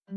I've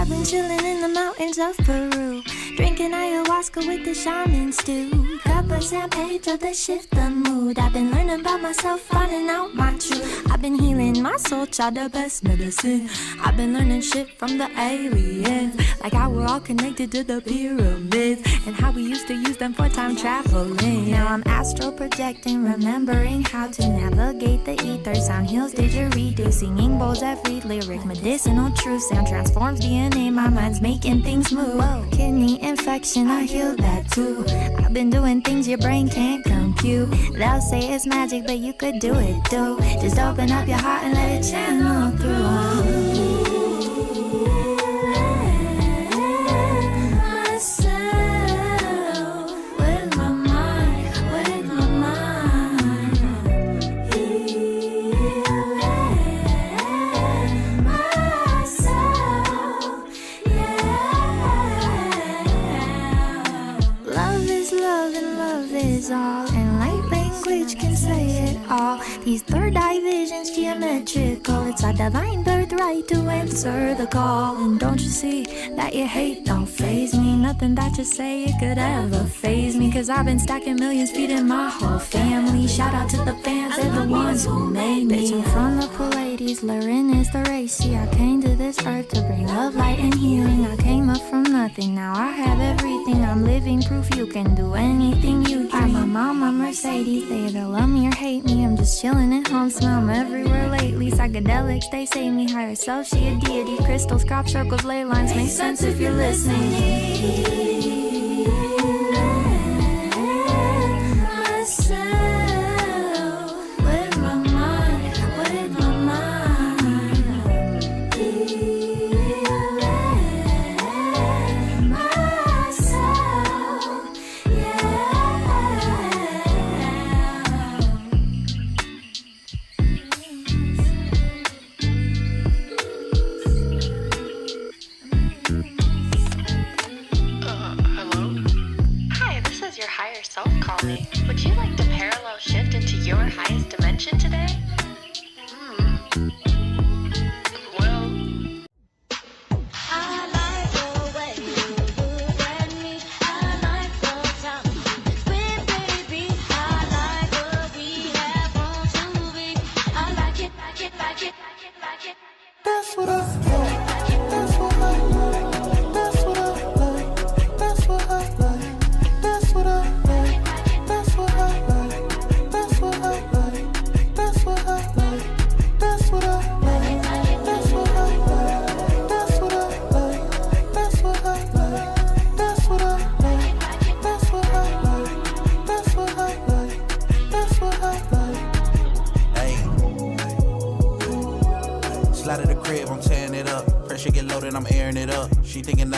been chilling in the mountains of Peru, drinking ayahuasca with the shaman stew. Cup of San Pedro to shift the mood. I've been learning about myself, finding out my truth. I've been healing my soul, child, the best medicine. I've been learning shit from the aliens, like how we're all connected to the pyramids, and how we used to use them for time traveling. Now I'm astral projecting, remembering how to navigate the ether. Sound heals didgeridoo, singing bowls every lyric. Medicinal truth, sound transforms DNA. My mind's making things move. Whoa. Kidney infection, I healed that too. I've been doing things your brain can't compute. They'll say it's magic, but you could do it too. Just open up your heart and let it channel through. All and light language can say it all. These third eye visions geometrical. It's our divine birthright to answer the call. And don't you see that your hate don't faze me? Nothing that you say it could ever faze me, cause I've been stacking millions, feeding my whole family. Shout out to the fans, they're the ones who made me. Bitch, I'm from the Pleiades, Learning is the race. See, I came to this earth to bring love, light, and healing. I came up from nothing, now I have everything. I'm living proof you can do anything you dream. My mom, my Mercedes, they either love me or hate me. I'm just chilling at home, smell 'em everywhere lately. Psychedelics, they say me higher self, she a deity. Crystals, crop circles, ley lines, make sense if you're listening.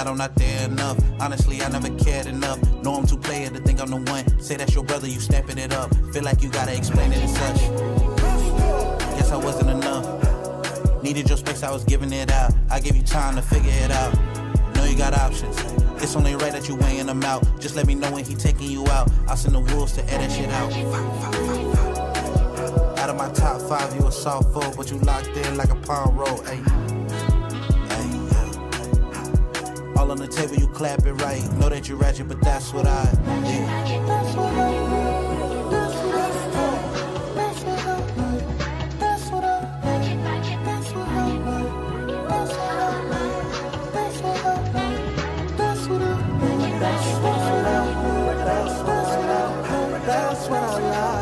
I'm not there enough. Honestly, I never cared enough. Know I'm too player to think I'm the one. Say that's your brother, you stepping it up. Feel like you gotta explain it and such. Guess I wasn't enough. Needed your space, I was giving it out. I give you time to figure it out. Know you got options. It's only right that you weighing them out. Just let me know when he taking you out. I'll send the wolves to air that shit out. Out of my top 5, you a soft foe, but you locked in like a palm roll. Ayy. All on the table, you clap it right. Know that you ratchet, but that's what I yeah. That's what I like. That's what I like. That's what I like. That's what I like. That's what I like. That's what I like. That's what I like. That's what I like. That's what I like. That's what I like. That's what I like. That's what I like.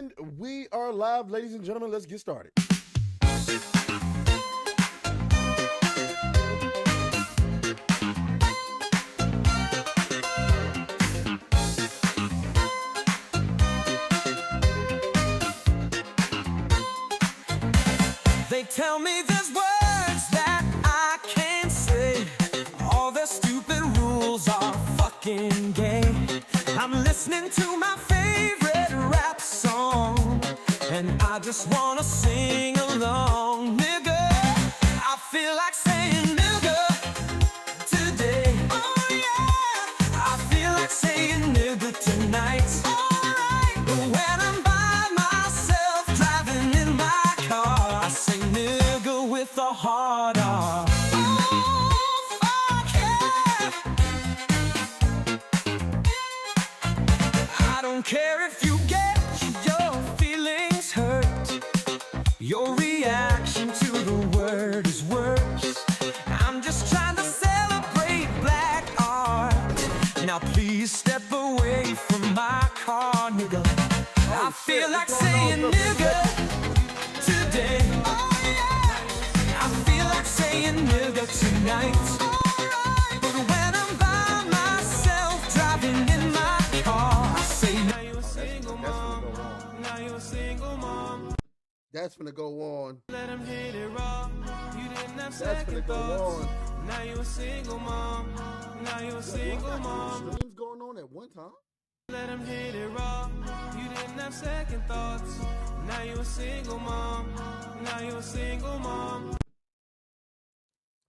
And we are live, ladies and gentlemen. Let's get started. They tell me there's words that I can't say. All their stupid rules are fucking gay. I'm listening to my favorite rap song, and I just wanna sing along. Nigga, I feel like saying nigga today. Oh yeah, I feel like saying nigga tonight. Alright, but when I'm by myself driving in my car, I say nigga with a hard R. Oh, fuck yeah. I don't care if you get your feelings hurt. Your reaction to the word is worse. I'm just trying to celebrate black art. Now please step away from my car, nigga. I feel like saying nigga today. Oh yeah, I feel like saying nigga tonight. Alright, but when I'm by myself driving in my car, I say now you're a single mom. Now you're a single mom. That's gonna go on. Let him hit it raw. You didn't have That's gonna second go thoughts. on. Now you're a single mom. Now you're a single mom. Streams going on at one time. Let him hit it raw. You didn't have second thoughts. Now you're a single mom. Now you're a single mom.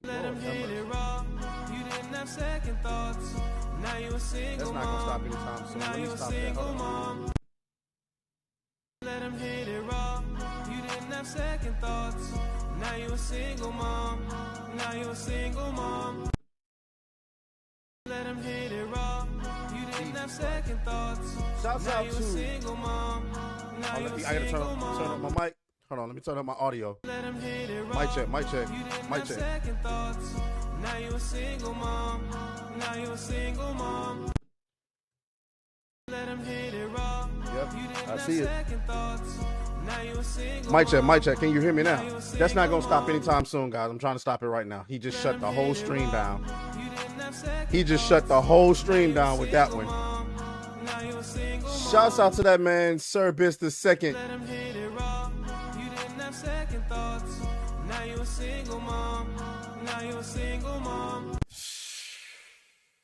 Let him hit it raw. You didn't have second thoughts. Now you're a single That's not gonna stop anytime soon. Now Let me you're a stop that. single Hold on. mom. Let him hit it raw. You didn't have second thoughts. Now you're a single mom. Now you're a single mom. Let him hit it raw. You didn't have second thoughts. Shouts Now out you're a to. single mom. Now Oh, you're a I gotta turn single up mom. my mic. Hold on, let me turn up my audio. Let him hit it raw. Mic check, mic check, You didn't mic have check. second thoughts. Now you're a single mom. Now you're a single mom. Let him hit it raw. Yep, You didn't I have see it. second thoughts. Now you're a single Mic check, mom. mic check. Can you hear me now? That's not gonna stop anytime soon, guys. I'm trying to stop it right now. He just shut the whole stream down. You didn't have second He just shut the whole stream down with that one. Now you're a single Shouts out to that man, Sir Bis the Second. Let him hit it raw. You didn't have second thoughts. Now you're a single mom. Now you're a single mom.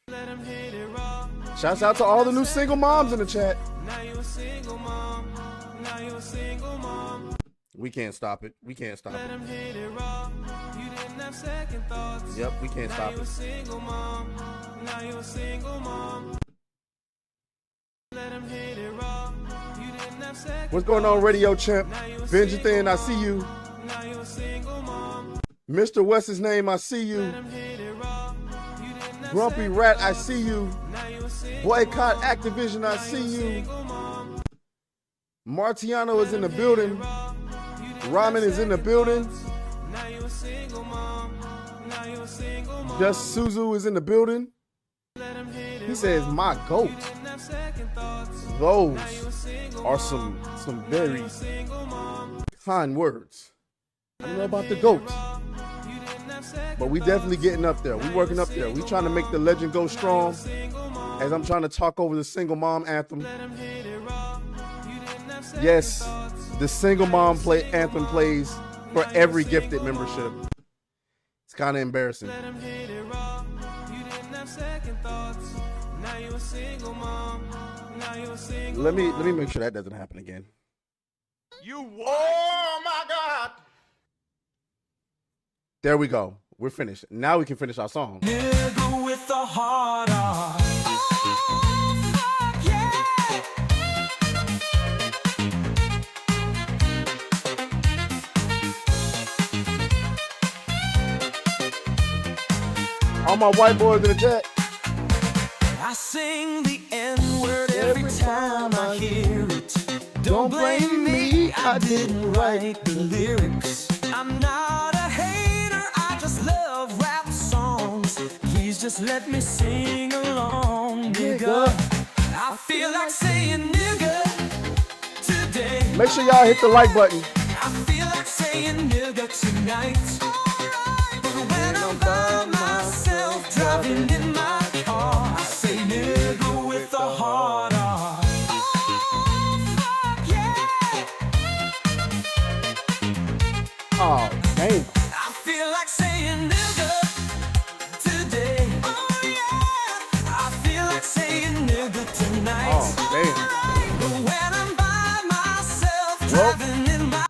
Let him hit it raw. Shouts out to all the new single moms in the chat. Now you're a single mom. Now you're a single mom. We can't stop it. We can't stop Let it. him hit it raw. You didn't have second thoughts. Yep, we can't Now stop you're a it. single mom. Now you're a single mom. Let him hit it raw. You didn't have second What's going on, Radio Champ? Now you're a Benjathan, I see you. Now you're a single mom. Mr. What's his name? I see you. Let him hit it raw. You didn't have Grumpy second Rat, I thoughts. see you. Now you're a single Boycott mom. Activision, I Now see you're a you. single mom. Martiano is in the building. You didn't Ramen have is in the second building. thoughts. Now you're a single mom. Now you're a single mom. Just Suzu is in the building. Let him hit it He says, raw. my goat. You didn't have second thoughts. Those Now you're a single are mom. some Now very you're a single mom. kind words. I don't know about the goats, You didn't have second but we definitely thoughts. getting up there. We working up there. We trying to make the legend go strong. Single mom. As I'm trying to talk over the single mom anthem. Let him hit it raw. You didn't have second Yes, thoughts. the single mom anthem plays for every gifted membership. It's kind of embarrassing. Let him hit it raw. You didn't have second thoughts. Now you're a single mom. Now you're a single Let me mom. make sure that doesn't happen again. You what? Oh my God! There we go. We're finished. Now we can finish our song. Nigga with a hard R. Oh, fuck yeah. All my white boys in the chat. I sing the N-word every time I hear it. Don't blame me, I didn't write the lyrics. I'm not a hater, I just love rap songs. Please just let me sing along, nigga. I feel like saying nigga today. Make sure y'all hit the like button. I feel like saying nigga tonight. But when I'm by myself driving in my car, I say nigga with a hard R. Oh, dang. I feel like saying nigga today. Oh yeah. I feel like saying nigga tonight. Oh, damn. But when I'm by myself driving in my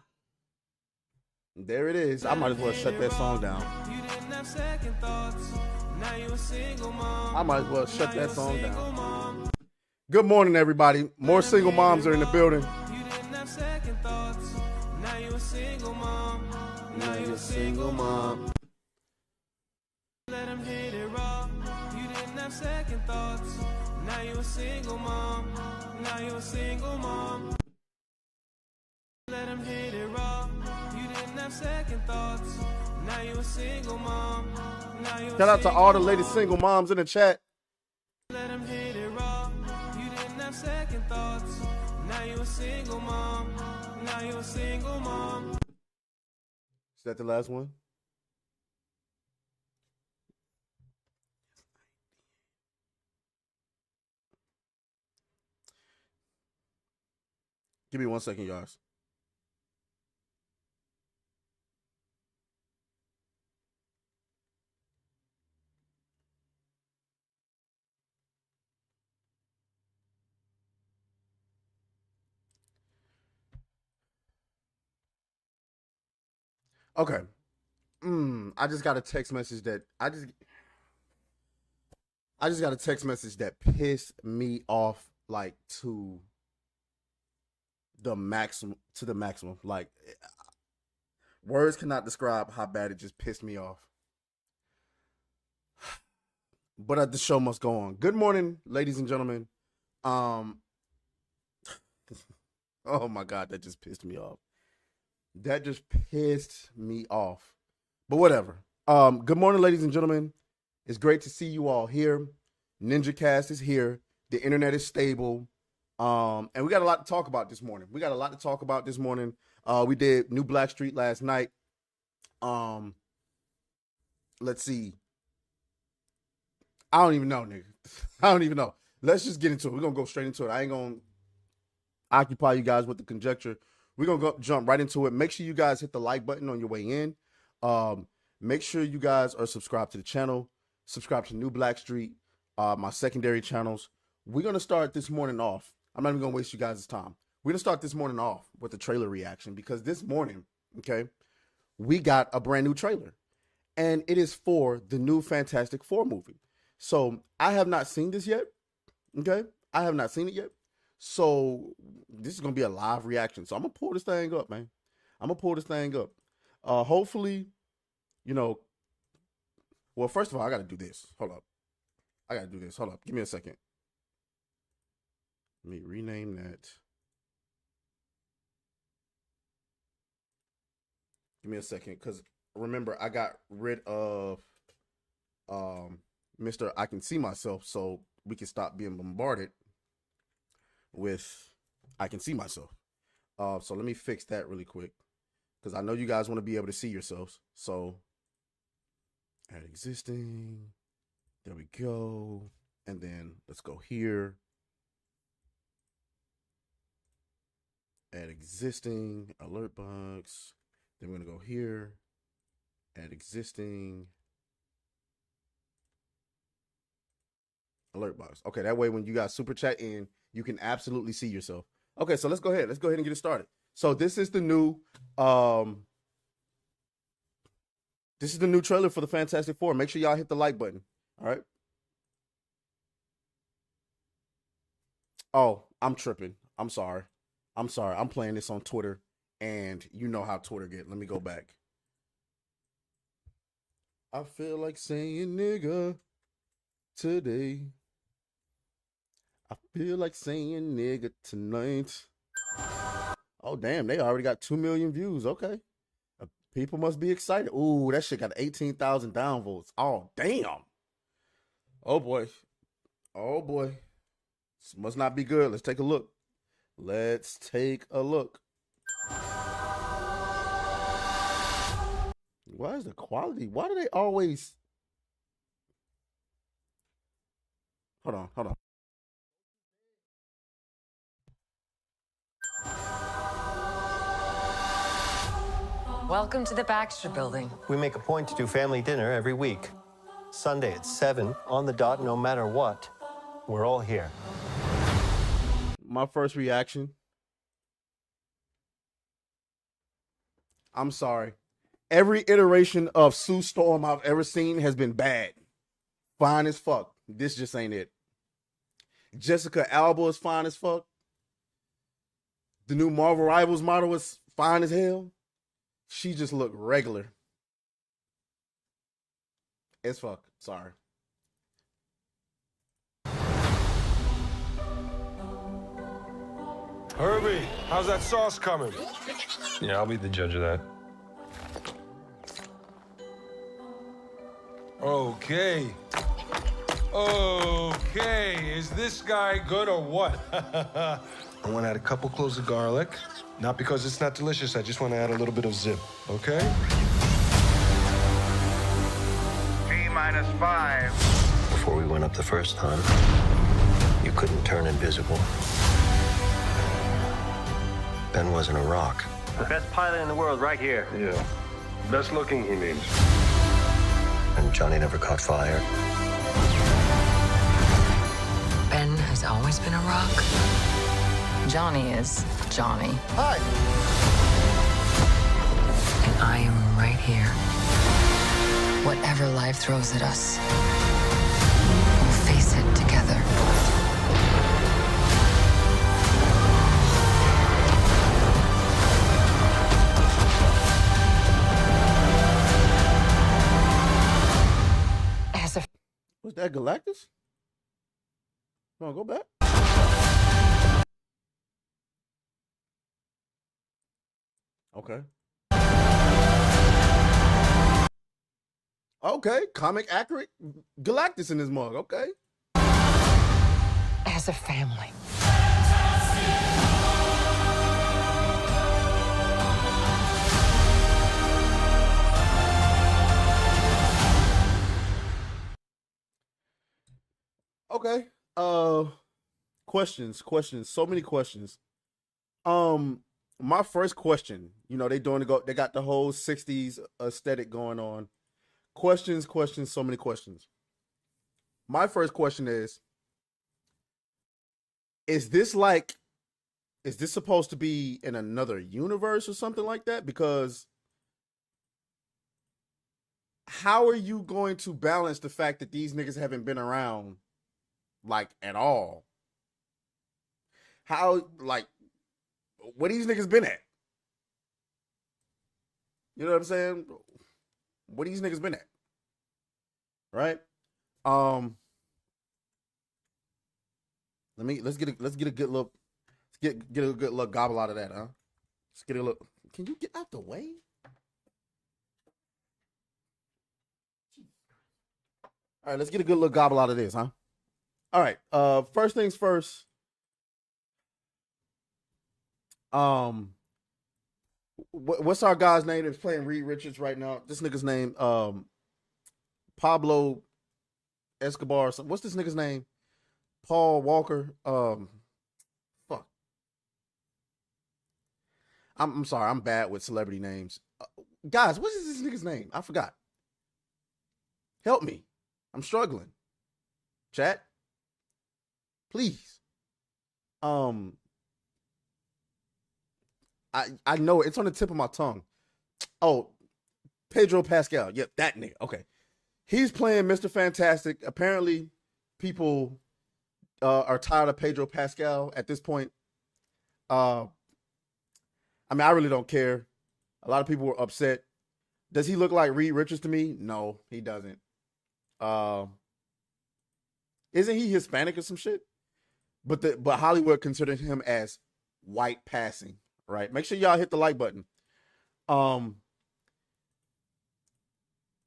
There it is. I might as well shut that song down. You didn't have second thoughts. Now you a single mom. I might as well shut that song down. Good morning, everybody. More single moms are in the building. You didn't have second thoughts. Now you a single mom. Now you're a single mom. Let him hit it raw. You didn't have second thoughts. Now you a single mom. Now you a single mom. Let him hit it raw. You didn't have second thoughts. Now you a single mom. Now you a Shout out to all the lady single moms in the chat. Let him hit it raw. You didn't have second thoughts. Now you a single mom. Now you a single mom. Is that the last one? Give me 1 second, y'all. Okay. I just got a text message that I just got a text message that pissed me off like to the maximum. Like, words cannot describe how bad it just pissed me off. But the show must go on. Good morning, ladies and gentlemen. Oh my God, that just pissed me off. That just pissed me off. But whatever. Good morning, ladies and gentlemen. It's great to see you all here. Ninjacast is here. The internet is stable. And we got a lot to talk about this morning. We did New Black Street last night. Let's see. I don't even know, nigga. I don't even know. Let's just get into it. We're going to go straight into it. I ain't going to occupy you guys with the conjecture. We're going to jump right into it. Make sure you guys hit the like button on your way in. Make sure you guys are subscribed to the channel. Subscribe to New Black Street, my secondary channels. We're going to start this morning off. I'm not even going to waste you guys' time. We're going to start this morning off with the trailer reaction because this morning, okay, we got a brand new trailer. And it is for the new Fantastic Four movie. So I have not seen this yet. Okay? I have not seen it yet. So this is going to be a live reaction. So I'm going to pull this thing up, man. Hopefully, you know, well, first of all, I got to do this. Hold up. Give me a second. Let me rename that. Give me a second. Because remember, I got rid of Mr. I Can See Myself. So we can stop being bombarded with I Can See Myself. So let me fix that really quick. Because I know you guys want to be able to see yourselves. So add existing. There we go. And then let's go here. Add existing. Alert box. Then we're going to go here. Add existing. Alert box. Okay, that way when you guys super chat in, you can absolutely see yourself. Okay, so let's go ahead. Let's go ahead and get it started. So this is the new trailer for the Fantastic Four. Make sure y'all hit the like button. All right. Oh, I'm tripping. I'm sorry. I'm playing this on Twitter, and you know how Twitter get. Let me go back. I feel like saying nigga today. I feel like saying nigga tonight. Oh, damn. They already got 2 million views. Okay. People must be excited. Ooh, that shit got 18,000 downvotes. Oh, damn. Oh, boy. This must not be good. Let's take a look. Why is the quality? Why do they always? Hold on. Welcome to the Baxter Building. We make a point to do family dinner every week. Sunday at 7, on the dot, no matter what. We're all here. My first reaction. I'm sorry. Every iteration of Sue Storm I've ever seen has been bad. Fine as fuck. This just ain't it. Jessica Alba is fine as fuck. The new Marvel Rivals model is fine as hell. She just looked regular as fuck. Sorry. Herbie, how's that sauce coming? Yeah, I'll be the judge of that. Okay. Okay, is this guy good or what? I want to add a couple cloves of garlic. Not because it's not delicious, I just want to add a little bit of zip, okay? T-5. Before we went up the first time, you couldn't turn invisible. Ben wasn't a rock. The best pilot in the world right here. Yeah. Best looking, he means. And Johnny never caught fire. Ben has always been a rock. Johnny is Johnny. Hi. And I am right here. Whatever life throws at us, we'll face it together. Was that Galactus? Come on, go back. Okay. Okay, comic accurate Galactus in his mug. Okay. As a family. Okay. Questions. So many questions. My first question, they got the whole 60s aesthetic going on. Questions, so many questions. My first question is this supposed to be in another universe or something like that? Because how are you going to balance the fact that these niggas haven't been around at all? How, where these niggas been at? You know what I'm saying? Where these niggas been at? Right? Let's get a good look. Get a good look gobble out of that, huh? Let's get a look. Can you get out the way? All right, let's get a good look gobble out of this, huh? All right. First things first. What's our guy's name that's playing Reed Richards right now? This nigga's name, Pablo Escobar. Or something. What's this nigga's name? Paul Walker. Fuck. I'm sorry. I'm bad with celebrity names. Guys, what is this nigga's name? I forgot. Help me. I'm struggling. Chat. Please. I know it's on the tip of my tongue. Oh, Pedro Pascal. Yep, that nigga. Okay. He's playing Mr. Fantastic. Apparently, people are tired of Pedro Pascal at this point. I really don't care. A lot of people were upset. Does he look like Reed Richards to me? No, he doesn't. Isn't he Hispanic or some shit? But Hollywood considered him as white passing. Right. Make sure y'all hit the like button.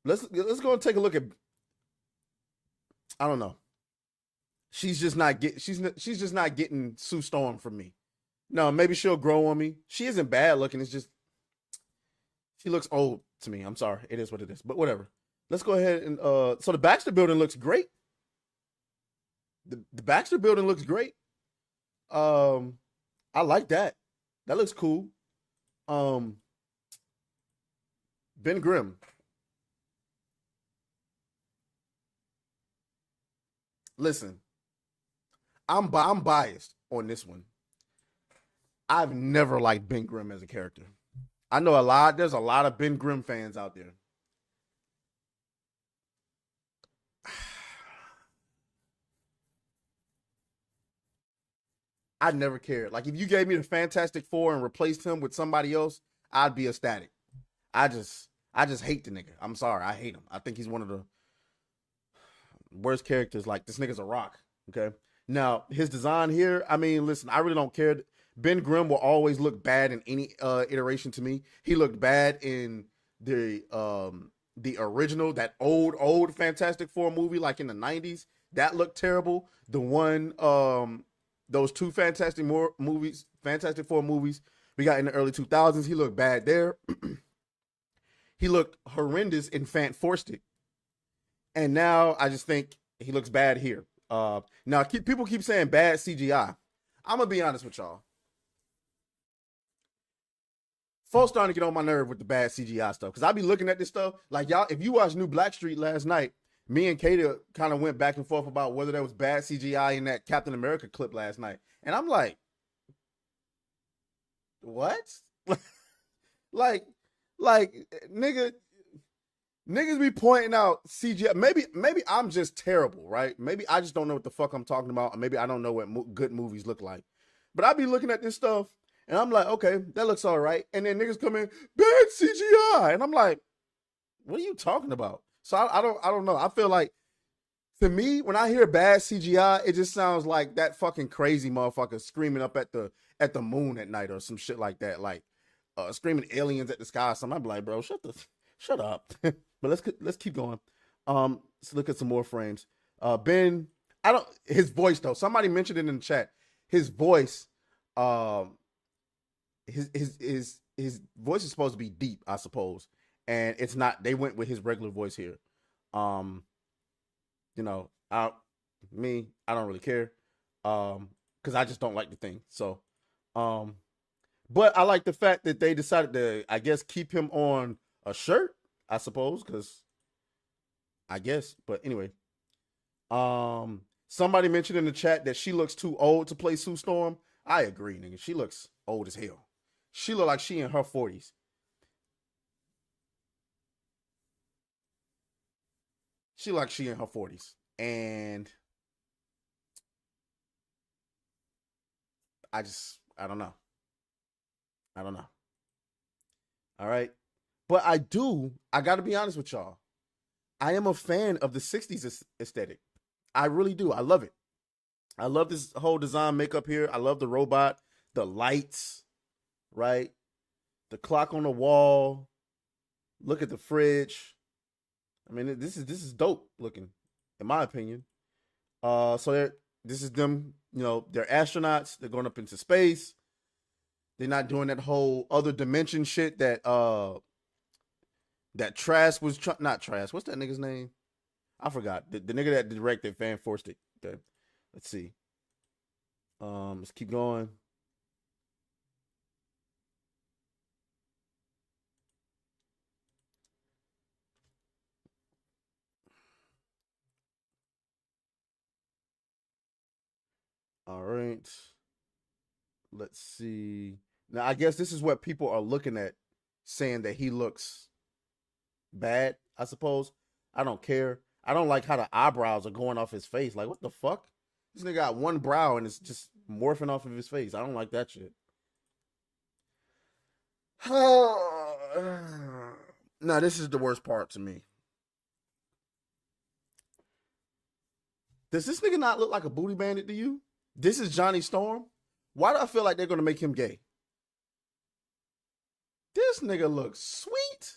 Let's go and take a look at. I don't know. She's just not getting Sue Storm from me. No, maybe she'll grow on me. She isn't bad looking. It's just She looks old to me. I'm sorry. It is what it is. But whatever. Let's go ahead and so the Baxter building looks great. The Baxter building looks great. I like that. That looks cool. Ben Grimm. Listen, I'm biased on this one. I've never liked Ben Grimm as a character. I know there's a lot of Ben Grimm fans out there. I never cared. Like if you gave me the Fantastic Four and replaced him with somebody else, I'd be ecstatic. I just hate the nigga. I'm sorry. I hate him. I think he's one of the worst characters. Like this nigga's a rock. Okay. Now his design here, I mean, listen, I really don't care. Ben Grimm will always look bad in any iteration to me. He looked bad in the original, that old Fantastic Four movie, like in the 90s. That looked terrible. The one, those two Fantastic Four movies we got in the early 2000s, he looked bad there. He looked horrendous in Fantastic. And now I just think he looks bad here. Now people keep saying bad CGI. I'm gonna be honest with y'all. Folks starting to get on my nerve with the bad CGI stuff because I be looking at this stuff like y'all. If you watched New Blackstreet last night, me and Katie kind of went back and forth about whether there was bad CGI in that Captain America clip last night, and I'm like, what? like niggas be pointing out CGI. Maybe I'm just terrible, right? Maybe I just don't know what the fuck I'm talking about, or maybe I don't know what good movies look like. But I be looking at this stuff. And I'm like, okay, that looks all right. And then niggas come in, bad CGI. And I'm like, what are you talking about? So I don't know. I feel like, to me, when I hear bad CGI, it just sounds like that fucking crazy motherfucker screaming up at the moon at night or some shit like that. Like, screaming aliens at the sky or something. I'm like, bro, shut up. But let's keep going. Let's look at some more frames. His voice though. Somebody mentioned it in the chat. His voice, his voice is supposed to be deep, I suppose, and it's not. They went with his regular voice here. You know, I don't really care, because I just don't like the thing. So, but I like the fact that they decided to, I guess, keep him on a shirt, I suppose, because I guess. But anyway, somebody mentioned in the chat that she looks too old to play Sue Storm. I agree, nigga. She looks old as hell. She look like she in her 40s. She like she in her 40s. And I don't know. I don't know. All right. But I got to be honest with y'all. I am a fan of the 60s aesthetic. I really do. I love it. I love this whole design makeup here. I love the robot, the lights. Right, the clock on the wall. Look at the fridge. I mean, this is dope looking, in my opinion. So this is them. You know, they're astronauts. They're going up into space. They're not doing that whole other dimension shit that Trask was not Trask. What's that nigga's name? I forgot. The nigga that directed Fantastic. Let's see. Let's keep going. All right. Let's see. Now, I guess this is what people are looking at, saying that he looks bad, I suppose. I don't care. I don't like how the eyebrows are going off his face. Like, what the fuck? This nigga got one brow and it's just morphing off of his face. I don't like that shit. Now, this is the worst part to me. Does this nigga not look like a booty bandit to you? This is Johnny Storm. Why do I feel like they're going to make him gay? This nigga looks sweet.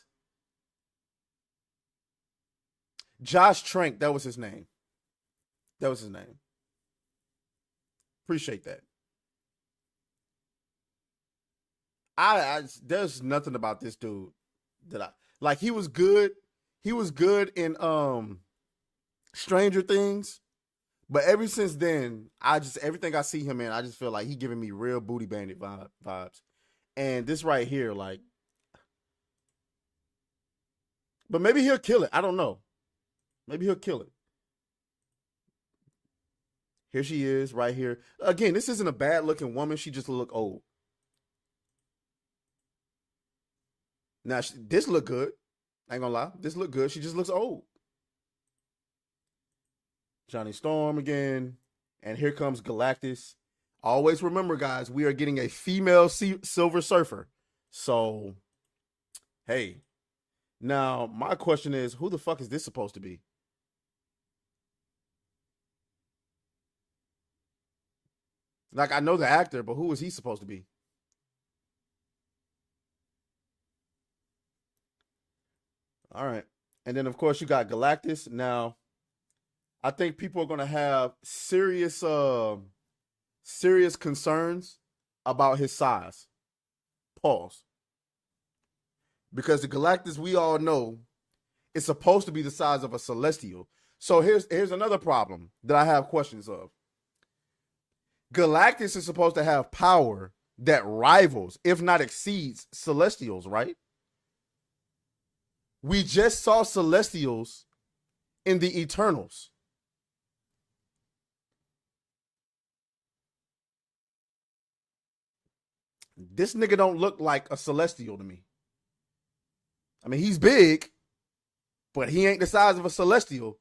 Josh Trank, that was his name. Appreciate that. There's nothing about this dude that I like. He was good. He was good in Stranger Things. But ever since then, everything I see him in, I just feel like he giving me real Booty Bandit vibes. And this right here, like, but maybe he'll kill it. I don't know. Maybe he'll kill it. Here she is, right here. Again, this isn't a bad looking woman. She just look old. Now this look good. I ain't gonna lie. This look good. She just looks old. Johnny Storm again. And here comes Galactus. Always remember, guys, we are getting a female Silver Surfer. So, hey. Now, my question is, who the fuck is this supposed to be? Like, I know the actor, but who is he supposed to be? All right. And then, of course, you got Galactus. Now, I think people are going to have serious concerns about his size. Pause. Because the Galactus we all know is supposed to be the size of a Celestial. So here's another problem that I have questions of. Galactus is supposed to have power that rivals, if not exceeds, Celestials, right? We just saw Celestials in the Eternals. This nigga don't look like a Celestial to me. I mean, he's big, but he ain't the size of a Celestial.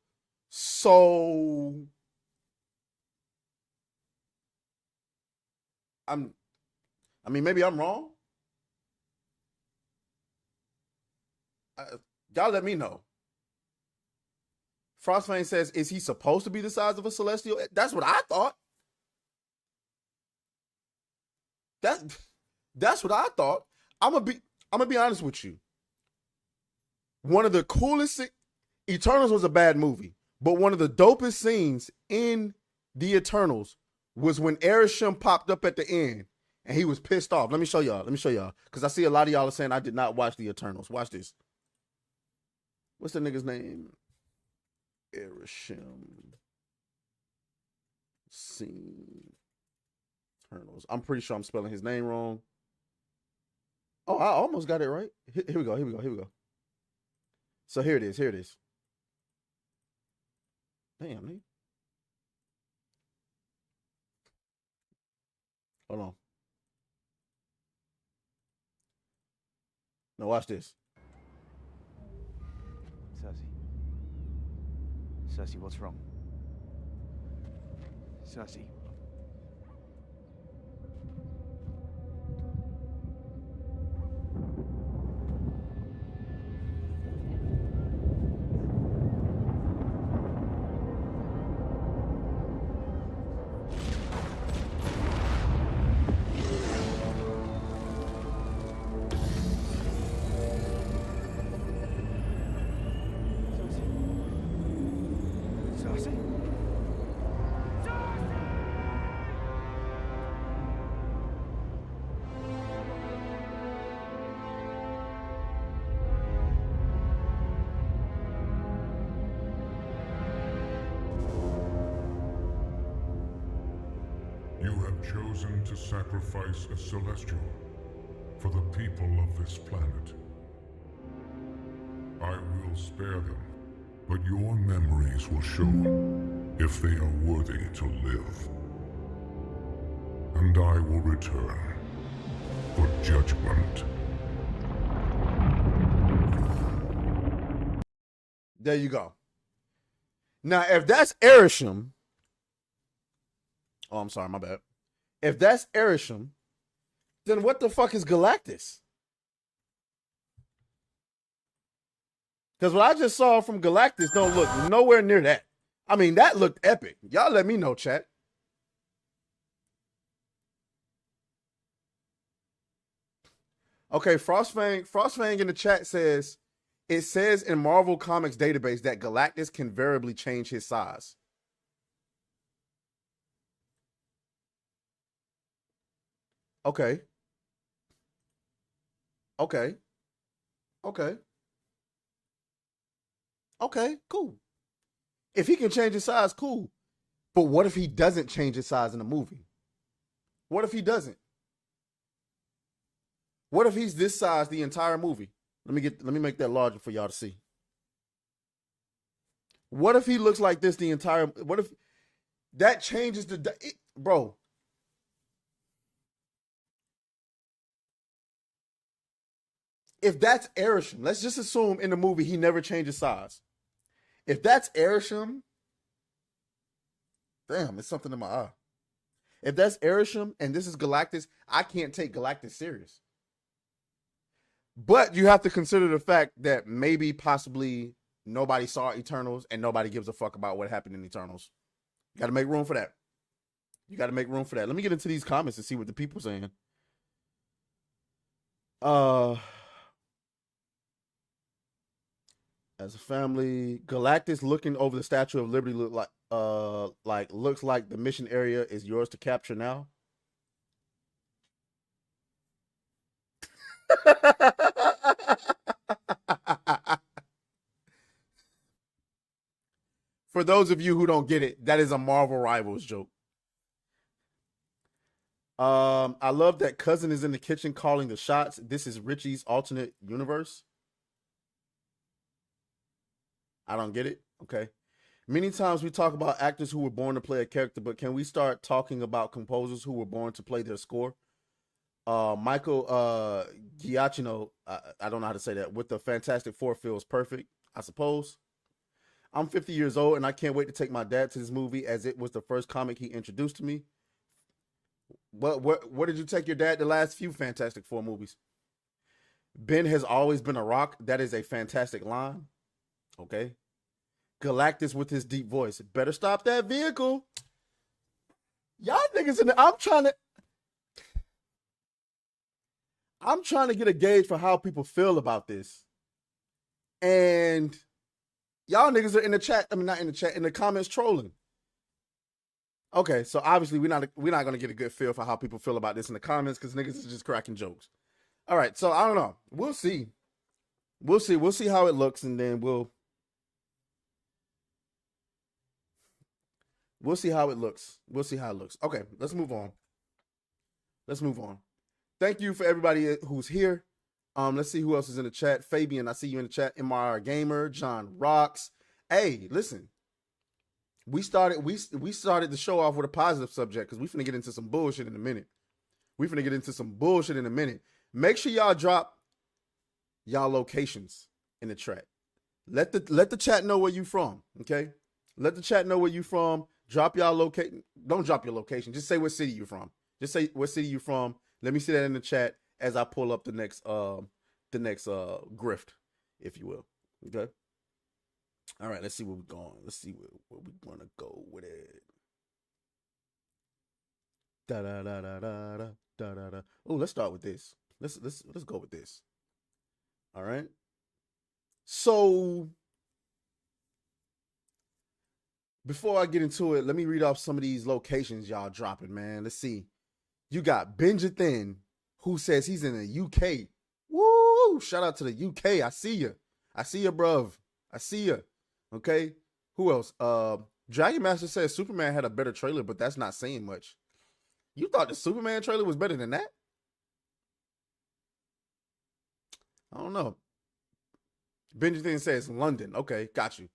So I mean, maybe I'm wrong. Y'all let me know. Frostfang says, is he supposed to be the size of a Celestial? That's what I thought. That's what I thought. I'm gonna be honest with you. One of the coolest Eternals was a bad movie, but one of the dopest scenes in the Eternals was when Arishem popped up at the end and he was pissed off. Let me show y'all. Because I see a lot of y'all are saying I did not watch the Eternals. Watch this. What's the nigga's name? Arishem. Scene. Eternals. I'm pretty sure I'm spelling his name wrong. Oh, I almost got it right. Here we go. So here it is. Damn, man. Hold on. Now watch this. Cersei, what's wrong? Cersei. You have chosen to sacrifice a Celestial for the people of this planet. I will spare them, but your memories will show if they are worthy to live. And I will return for judgment. There you go. Now, if that's Arishem, oh, I'm sorry, my bad. If that's Arishem, then what the fuck is Galactus? Because what I just saw from Galactus don't look nowhere near that. I mean, that looked epic. Y'all let me know, chat. Okay, Frostfang in the chat says, it says in Marvel Comics database that Galactus can variably change his size. Okay. Okay, cool. If he can change his size, cool. But what if he doesn't change his size in the movie? What if he doesn't? What if he's this size the entire movie? Let me make that larger for y'all to see. What if he looks like this the entire? What if that changes bro? If that's Arishem, let's just assume in the movie he never changes size. If that's Arishem, damn, it's something in my eye. If that's Arishem and this is Galactus, I can't take Galactus serious. But you have to consider the fact that maybe possibly nobody saw Eternals and nobody gives a fuck about what happened in Eternals. You got to make room for that. You got to make room for that. Let me get into these comments and see what the people are saying. As a family, Galactus looking over the Statue of Liberty looks like the mission area is yours to capture now. For those of you who don't get it, that is a Marvel Rivals joke. I love that Cousin is in the kitchen calling the shots. This is Richie's alternate universe. I don't get it. Okay. Many times we talk about actors who were born to play a character, but can we start talking about composers who were born to play their score? Michael Giacchino, I don't know how to say that, with the Fantastic Four feels perfect, I suppose. I'm 50 years old and I can't wait to take my dad to this movie as it was the first comic he introduced to me. What did you take your dad the last few Fantastic Four movies? Ben has always been a rock. That is a fantastic line. Okay. Galactus with his deep voice. Better stop that vehicle. Y'all niggas in the, I'm trying to get a gauge for how people feel about this. And y'all niggas are in the chat. I mean, not in the chat, in the comments trolling. Okay, so obviously we're not gonna get a good feel for how people feel about this in the comments because niggas is just cracking jokes. All right, so I don't know. We'll see. We'll see how it looks, and then we'll see how it looks. We'll see how it looks. Okay, let's move on. Thank you for everybody who's here. Let's see who else is in the chat. Fabian, I see you in the chat. MR Gamer, John Rocks. Hey, listen. We started the show off with a positive subject because we finna get into some bullshit in a minute. Make sure y'all drop y'all locations in the chat. Let the chat know where you from, okay? Let the chat know where you from. Drop y'all location. Don't drop your location. Just say what city you're from. Just say what city you're from. Let me see that in the chat as I pull up the next grift, if you will. Okay. All right, let's see where we're going. Let's see where we're gonna go with it. Da da da da da da da da da. Oh, let's start with this. Let's go with this. All right. So before I get into it, let me read off some of these locations y'all dropping, man. Let's see. You got Benjathan, who says he's in the UK. Woo! Shout out to the UK. I see you, bruv. I see you. Okay. Who else? Dragon Master says Superman had a better trailer, but that's not saying much. You thought the Superman trailer was better than that? I don't know. Benjamin says London. Okay, got you.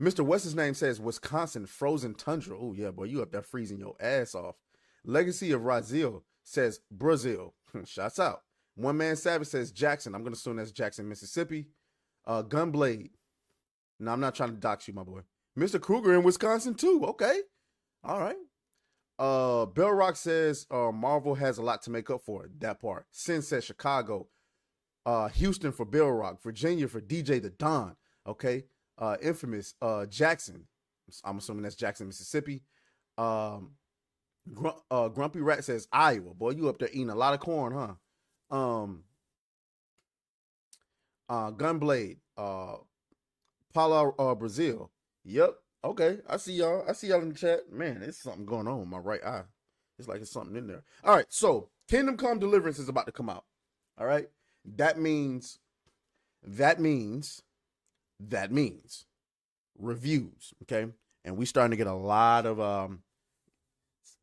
Mr. What's his name says Wisconsin frozen tundra. Oh yeah, boy, you up there freezing your ass off. Legacy of Razil says Brazil. Shots out. One Man Savage says Jackson. I'm gonna assume that's Jackson, Mississippi. Gunblade. No, I'm not trying to dox you, my boy. Mr. Kruger in Wisconsin too. Okay. All right. Bell Rock says Marvel has a lot to make up for it. That part. Sin says Chicago. Houston for Bell Rock. Virginia for DJ the Don. Okay. Infamous Jackson. I'm assuming that's Jackson, Mississippi. Grumpy Rat says Iowa. Boy, you up there eating a lot of corn, huh? Gunblade. Paula, Brazil. Yep. Okay. I see y'all in the chat. Man, there's something going on with my right eye. It's like there's something in there. All right. So Kingdom Come Deliverance is about to come out. All right. That means reviews, okay? And we starting to get a lot of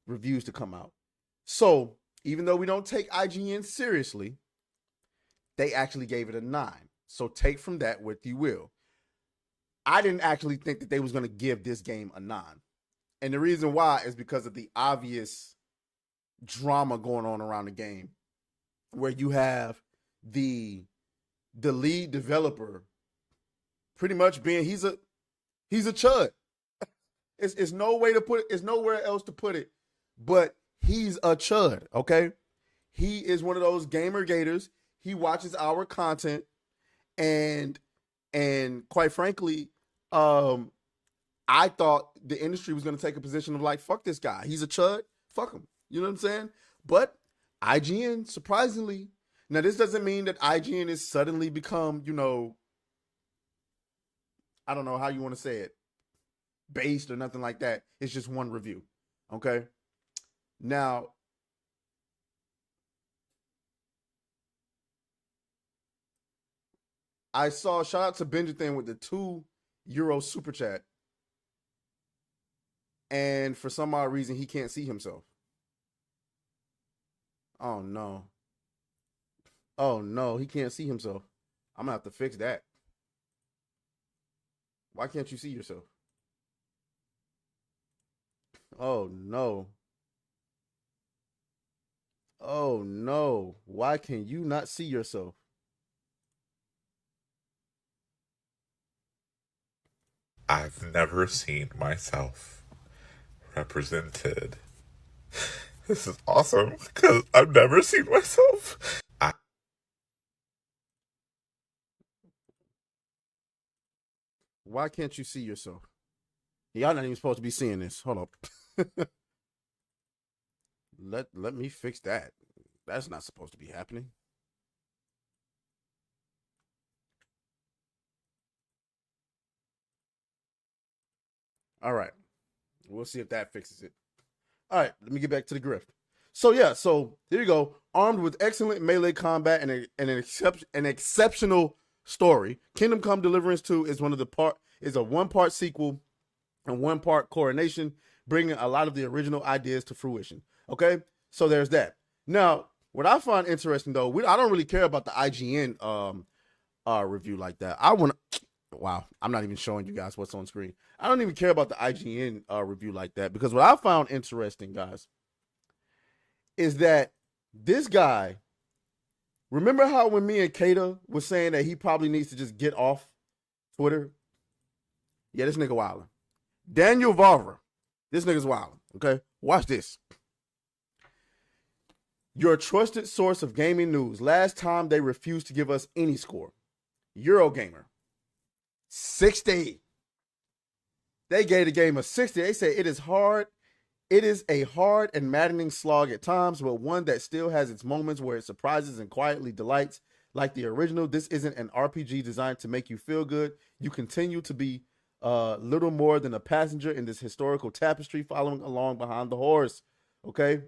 reviews to come out. So even though we don't take IGN seriously, they actually gave it a 9. So take from that what you will. I didn't actually think that they was going to give this game a 9. And the reason why is because of the obvious drama going on around the game, where you have the lead developer pretty much being he's a chud. It's no way to put it. It's nowhere else to put it, but he's a chud. Okay, he is one of those gamer gators. He watches our content, and quite frankly, I thought the industry was going to take a position of like, fuck this guy. He's a chud. Fuck him. You know what I'm saying? But IGN, surprisingly, now this doesn't mean that IGN has suddenly become, you know, I don't know how you want to say it, based or nothing like that. It's just one review. Okay. Now, I saw, shout out to Benjathan with the €2 super chat. And for some odd reason, he can't see himself. Oh, no. Oh, no, he can't see himself. I'm going to have to fix that. Why can't you see yourself? Oh, no. Oh, no. Why can you not see yourself? I've never seen myself represented. This is awesome because I've never seen myself. Why can't you see yourself? Y'all not even supposed to be seeing this. Hold up. Let me fix that. That's not supposed to be happening. All right. We'll see if that fixes it. All right, let me get back to the grift. So yeah, so there you go. Armed with excellent melee combat and an exceptional story, Kingdom Come Deliverance 2 is a one-part sequel and one-part coronation, bringing a lot of the original ideas to fruition. Okay, so there's that. Now, what I find interesting though, I don't really care about the IGN review like that. Wow, I'm not even showing you guys what's on screen. I don't even care about the IGN review like that, because what I found interesting, guys, is that this guy, remember how when me and Kata was saying that he probably needs to just get off Twitter? Yeah, this nigga wildin'. Daniel Vavra, this nigga's wildin', okay? Watch this. Your trusted source of gaming news. Last time they refused to give us any score. Eurogamer. 60. They gave the game a 60. They say it is hard. It is a hard and maddening slog at times, but one that still has its moments where it surprises and quietly delights. Like the original, this isn't an RPG designed to make you feel good. You continue to be little more than a passenger in this historical tapestry, following along behind the horse. Okay?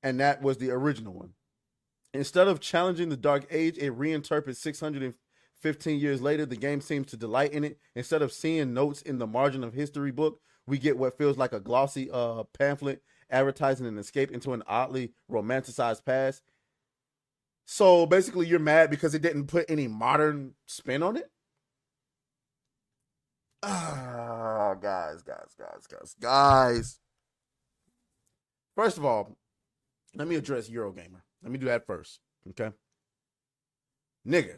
And that was the original one. Instead of challenging the Dark Age, it reinterprets 615 years later. The game seems to delight in it. Instead of seeing notes in the margin of history book, we get what feels like a glossy pamphlet advertising an escape into an oddly romanticized past. So basically, you're mad because it didn't put any modern spin on it? Guys. First of all, let me address Eurogamer. Let me do that first, okay? Nigga.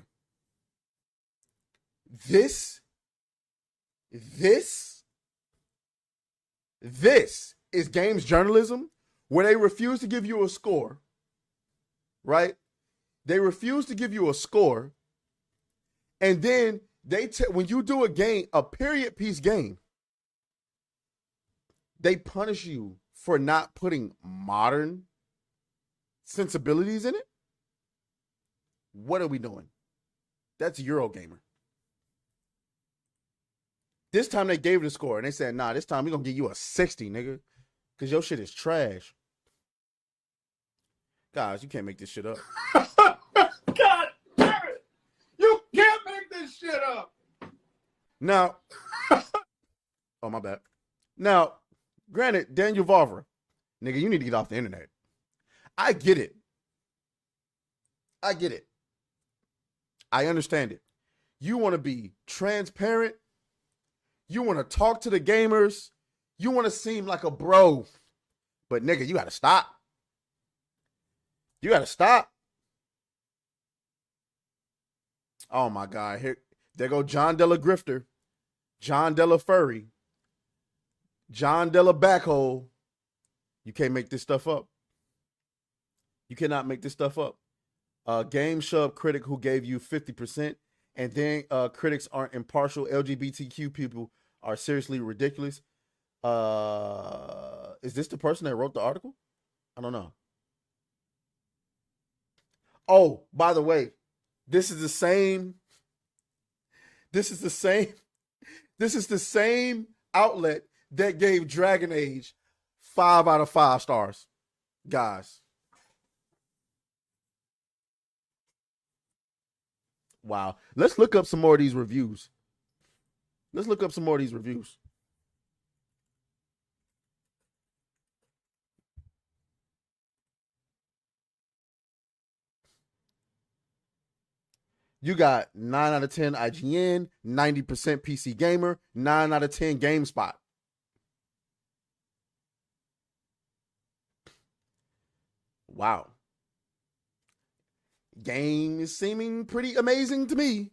This is games journalism where they refuse to give you a score, right? They refuse to give you a score, and then when you do a period piece game, they punish you for not putting modern sensibilities in it. What are we doing? That's Eurogamer. This time they gave it a score, and they said, nah, this time we're going to give you a 60, nigga, because your shit is trash. Guys, you can't make this shit up. God damn it! You can't make this shit up! Now, oh, my bad. Now, granted, Daniel Varver, nigga, you need to get off the internet. I get it. I get it. I understand it. You want to be transparent. You want to talk to the gamers. You want to seem like a bro. But nigga, you got to stop. You got to stop. Oh my God. Here, there go John Della Grifter, John Della Furry, John Della Backhole. You can't make this stuff up. You cannot make this stuff up. Game Shub critic who gave you 50%, and then critics aren't impartial. LGBTQ people are seriously ridiculous. Is this the person that wrote the article? I don't know. Oh, by the way, this is the same outlet that gave Dragon Age 5 out of 5 stars. Guys. Wow. Let's look up some more of these reviews. You got 9 out of 10 IGN, 90% PC Gamer, 9 out of 10 GameSpot. Wow. Game is seeming pretty amazing to me.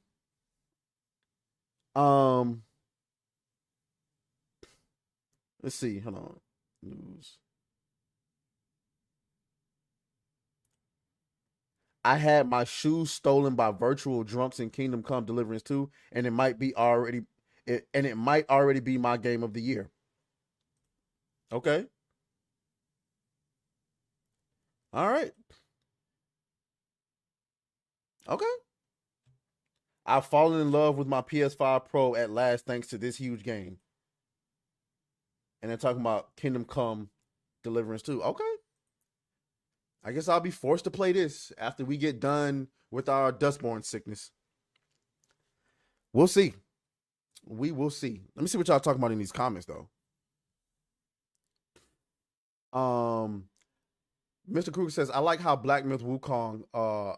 Let's see. Hold on. News. I had my shoes stolen by virtual drunks in Kingdom Come Deliverance 2, and it might already be my game of the year. Okay. All right. Okay. I've fallen in love with my PS5 Pro at last thanks to this huge game. And they're talking about Kingdom Come Deliverance 2. Okay. I guess I'll be forced to play this after we get done with our Dustborn sickness. We'll see. We will see. Let me see what y'all talking about in these comments, though. Mr. Kruger says, I like how Black Myth Wukong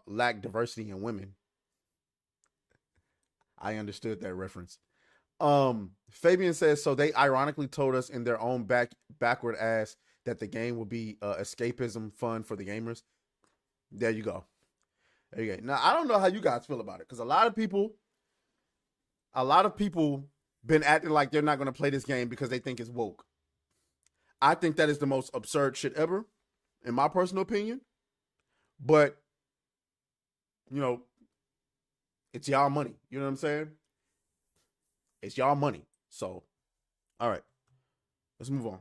lack diversity in women. I understood that reference. Fabian says, so they ironically told us in their own backward ass that the game will be escapism fun for the gamers. There you go. There you go. Now, I don't know how you guys feel about it, because a lot of people been acting like they're not going to play this game because they think it's woke. I think that is the most absurd shit ever, in my personal opinion. But, you know, it's y'all money. You know what I'm saying? It's y'all money. So, all right. Let's move on.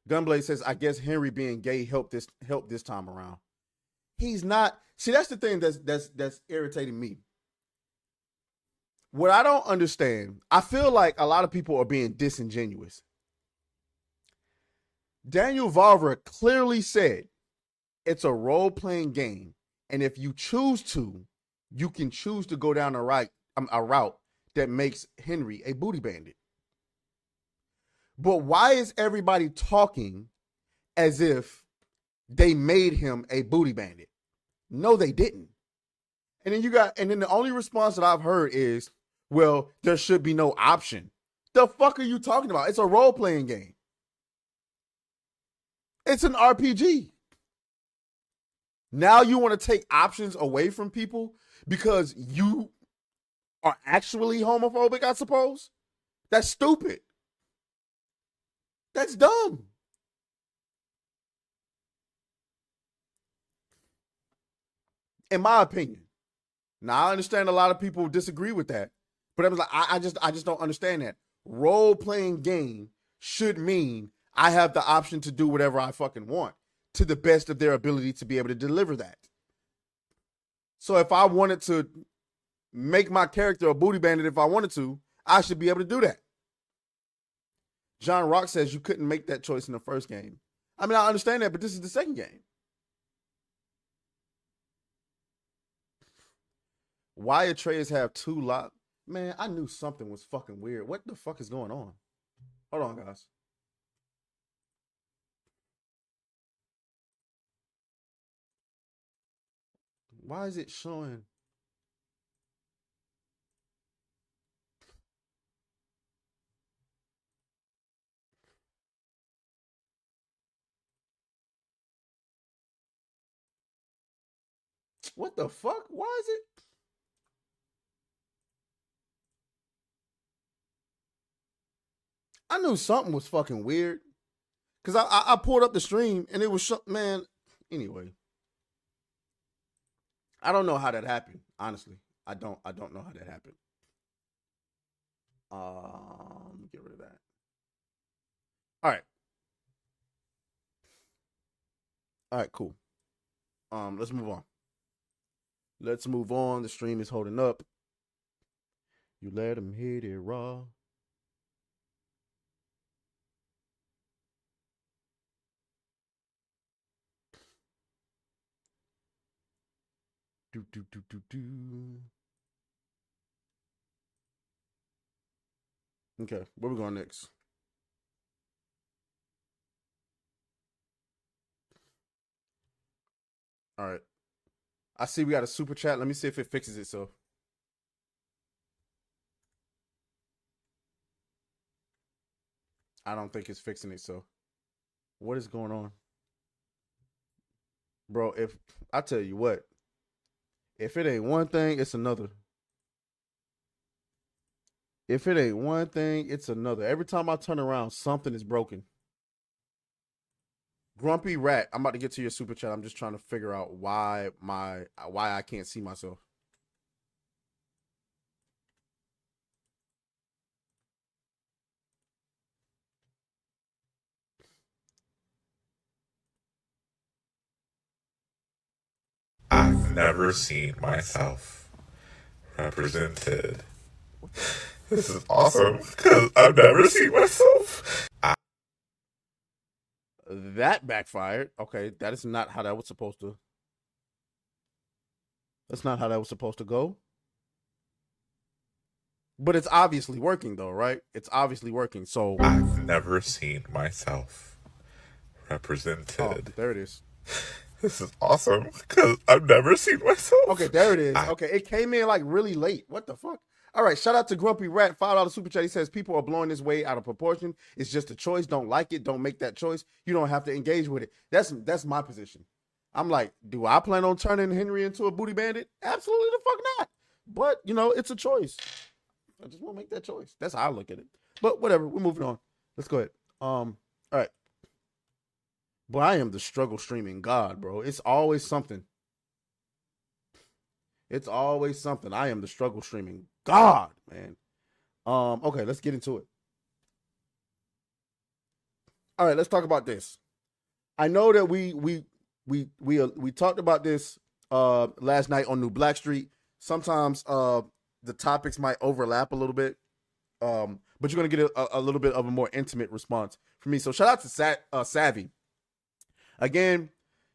Gunblade says, I guess Henry being gay helped this time around. He's not. See, that's the thing that's irritating me. What I don't understand, I feel like a lot of people are being disingenuous. Daniel Varver clearly said it's a role-playing game, and if you choose to, you can choose to go down a route that makes Henry a booty bandit. But why is everybody talking as if they made him a booty bandit? No, they didn't. And then the only response that I've heard is, well, there should be no option. The fuck are you talking about? It's a role-playing game. It's an RPG. Now you want to take options away from people because you are actually homophobic, I suppose? That's stupid. That's dumb. In my opinion. Now, I understand a lot of people disagree with that, but I was like, I just don't understand that. Role-playing game should mean I have the option to do whatever I fucking want to the best of their ability to be able to deliver that. So if I wanted to make my character a booty bandit if I wanted to, I should be able to do that. John Rock says you couldn't make that choice in the first game. I mean, I understand that, but this is the second game. Why aTraes have 2 lock? Man, I knew something was fucking weird. What the fuck is going on? Hold on, guys. Why is it showing? What the fuck? Why is it? I knew something was fucking weird. Cause I pulled up the stream and it was man. Anyway, I don't know how that happened. Honestly, I don't know how that happened. Get rid of that. All right. All right, cool. Let's move on. Let's move on. The stream is holding up. You let him hit it raw. Do. Okay, where we going next? All right. I see we got a super chat. Let me see if it fixes it. So I don't think it's fixing it. So what is going on? Bro, if I tell you what, if it ain't one thing, it's another. If it ain't one thing, it's another. Every time I turn around, something is broken. Grumpy Rat, I'm about to get to your super chat. I'm just trying to figure out why I can't see myself. I've never seen myself represented. This is awesome because I've never seen myself. That backfired. Okay, that is not how that was supposed to. That's not how that was supposed to go. But it's obviously working though, right? It's obviously working. So I've never seen myself represented. Oh, there it is. This is awesome because I've never seen myself. Okay, there it is. Okay, it came in like really late. What the fuck? All right, shout out to Grumpy Rat, $5 super chat. He says people are blowing this way out of proportion. It's just a choice. Don't like it. Don't make that choice. You don't have to engage with it. That's my position. I'm like, do I plan on turning Henry into a booty bandit? Absolutely the fuck not. But you know, it's a choice. I just won't make that choice. That's how I look at it. But whatever, we're moving on. Let's go ahead. All right. Boy, I am the struggle streaming god, bro. It's always something. It's always something. I am the struggle streaming god, man. Okay, let's get into it. All right, let's talk about this. I know that we talked about this last night on New Black Street. Sometimes the topics might overlap a little bit. But you're gonna get a little bit of a more intimate response from me. So shout out to Savvy. Again,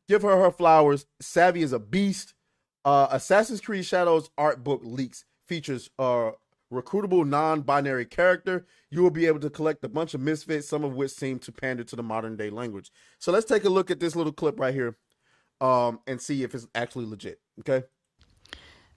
give her flowers. Savvy is a beast. Assassin's Creed Shadows art book leaks features a recruitable non-binary character. You will be able to collect a bunch of misfits, some of which seem to pander to the modern day language. So let's take a look at this little clip right here and see if it's actually legit. Okay.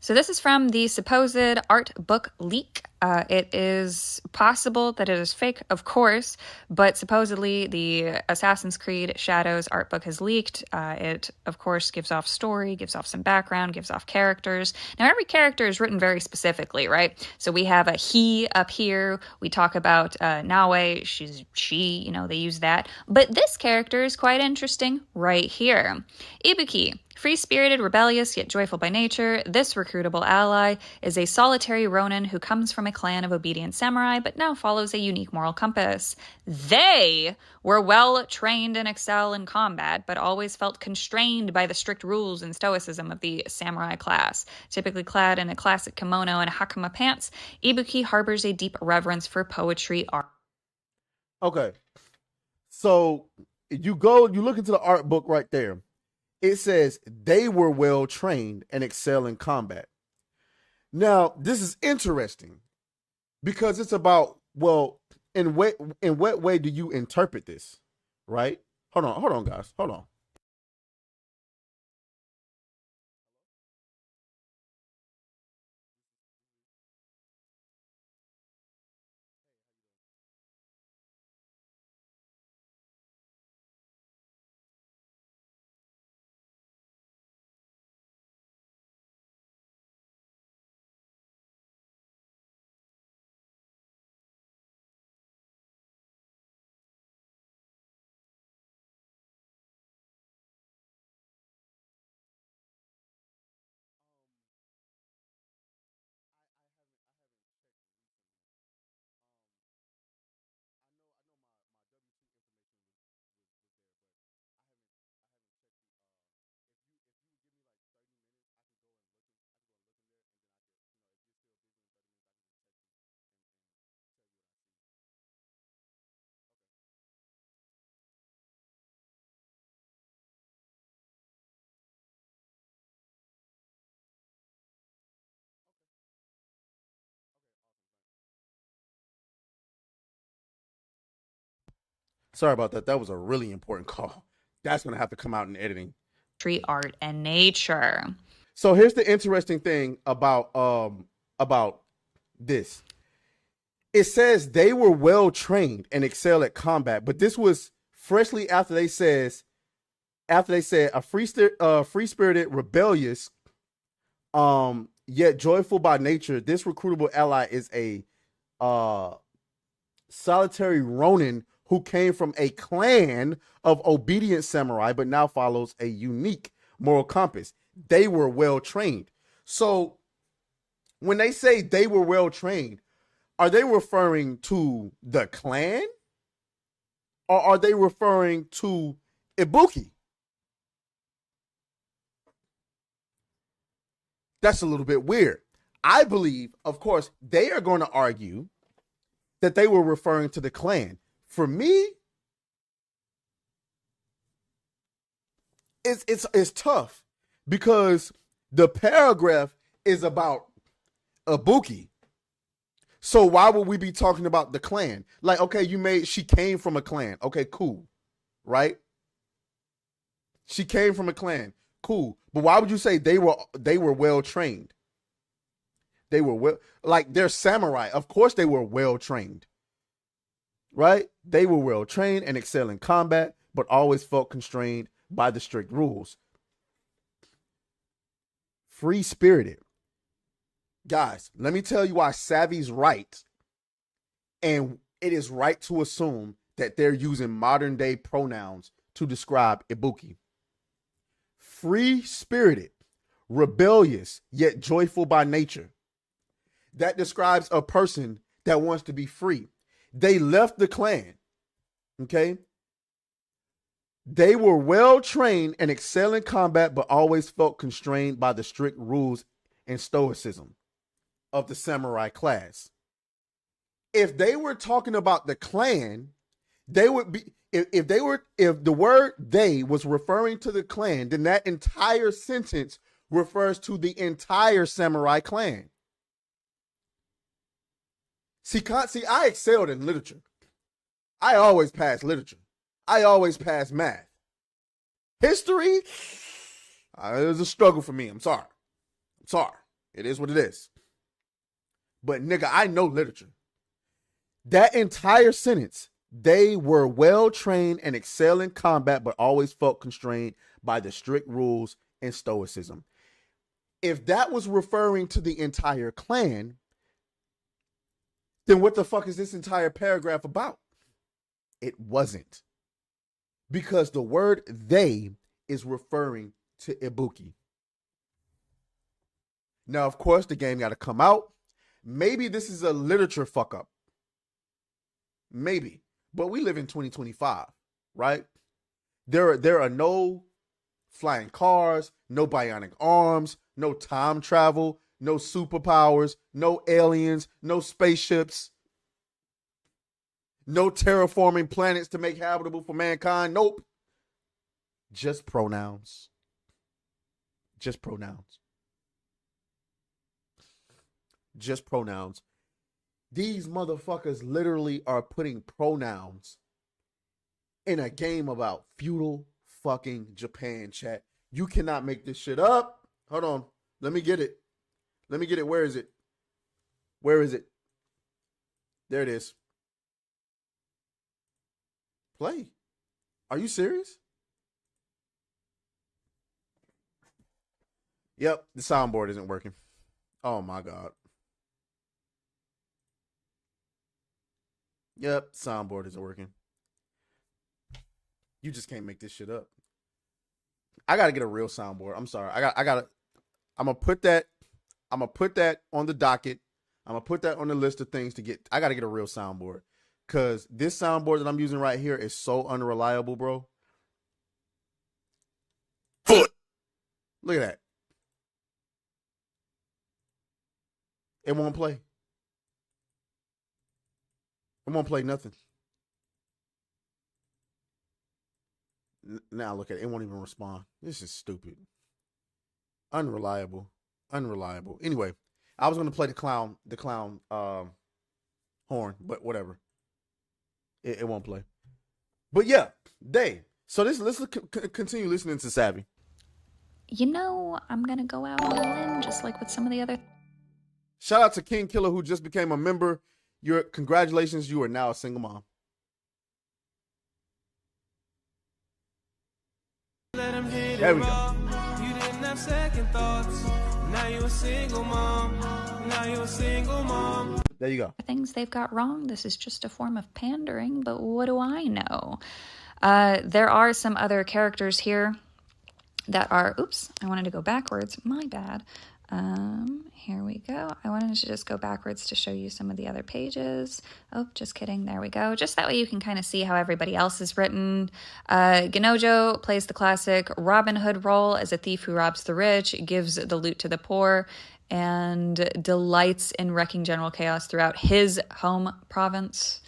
So this is from the supposed art book leak. It is possible that it is fake, of course, but supposedly the Assassin's Creed Shadows art book has leaked. It, of course, gives off story, gives off some background, gives off characters. Now, every character is written very specifically, right? So we have a he up here. We talk about Nawe, she, they use that. But this character is quite interesting right here. Ibuki. Free-spirited, rebellious, yet joyful by nature, this recruitable ally is a solitary ronin who comes from a clan of obedient samurai, but now follows a unique moral compass. They were well trained and excel in combat, but always felt constrained by the strict rules and stoicism of the samurai class. Typically clad in a classic kimono and hakama pants, Ibuki harbors a deep reverence for poetry art. Okay. So you look into the art book right there. It says they were well trained and excel in combat. Now, this is interesting because it's about, well, in what way do you interpret this, right? Hold on, guys. Hold on. Sorry about that. That was a really important call. That's going to have to come out in editing. Street art and nature. So here's the interesting thing about this. It says they were well trained and excel at combat, but this was freshly after they said a free spirited, rebellious, yet joyful by nature. This recruitable ally is a solitary Ronin who came from a clan of obedient samurai, but now follows a unique moral compass. They were well trained. So when they say they were well trained, are they referring to the clan? Or are they referring to Ibuki? That's a little bit weird. I believe, of course, they are going to argue that they were referring to the clan. For me, it's tough because the paragraph is about Ibuki. So why would we be talking about the clan? Like, okay, she came from a clan. Okay, cool. Right? She came from a clan. Cool. But why would you say they were well trained? They were they're samurai. Of course they were well trained. Right? They were well trained and excel in combat, but always felt constrained by the strict rules. Free spirited. Guys, let me tell you why Savvy's right. And it is right to assume that they're using modern day pronouns to describe Ibuki. Free spirited, rebellious, yet joyful by nature. That describes a person that wants to be free. They left the clan. Okay. They were well trained and excel in combat, but always felt constrained by the strict rules and stoicism of the samurai class. If they were talking about the clan, they would be, if the word they was referring to the clan, then that entire sentence refers to the entire samurai clan. See, I excelled in literature. I always passed literature. I always passed math. History, it was a struggle for me. I'm sorry. It is what it is. But nigga, I know literature. That entire sentence, they were well trained and excel in combat, but always felt constrained by the strict rules and stoicism. If that was referring to the entire clan, then what the fuck is this entire paragraph about? It wasn't. Because the word they is referring to Ibuki. Now, of course, the game got to come out. Maybe this is a literature fuck up. Maybe. But we live in 2025, right? There are no flying cars, no bionic arms, no time travel, no superpowers, no aliens, no spaceships, no terraforming planets to make habitable for mankind. Nope. Just pronouns. Just pronouns. just pronouns. These motherfuckers literally are putting pronouns in a game about feudal fucking Japan, chat. You cannot make this shit up. Hold on. Let me get it. Where is it? There it is. Play. Are you serious? Yep, the soundboard isn't working. Oh my God. Yep, soundboard isn't working. You just can't make this shit up. I gotta get a real soundboard. I'm sorry. I'm gonna put that on the docket. I'm gonna put that on the list of things to get. I gotta get a real soundboard. Cause this soundboard that I'm using right here is so unreliable, bro. Foot. Look at that. It won't play. It won't play nothing. Now look at it. It won't even respond. This is stupid. Unreliable. Anyway, I was going to play the clown horn, but whatever. It won't play. But yeah, So let's continue listening to Savvy. You know, I'm going to go out on a limb just like with some of the other. Shout out to King Killer who just became a member. Congratulations, you are now a single mom. There we go. You didn't have second thoughts. Now you're a single mom. There you go. Things they've got wrong. This is just a form of pandering, but what do I know? There are some other characters here that are, oops, I wanted to go backwards. My bad. Here we go. I wanted to just go backwards to show you some of the other pages. Oh, just kidding. There we go. Just that way you can kind of see how everybody else is written. Ginojo plays the classic Robin Hood role as a thief who robs the rich, gives the loot to the poor, and delights in wrecking general chaos throughout his home province.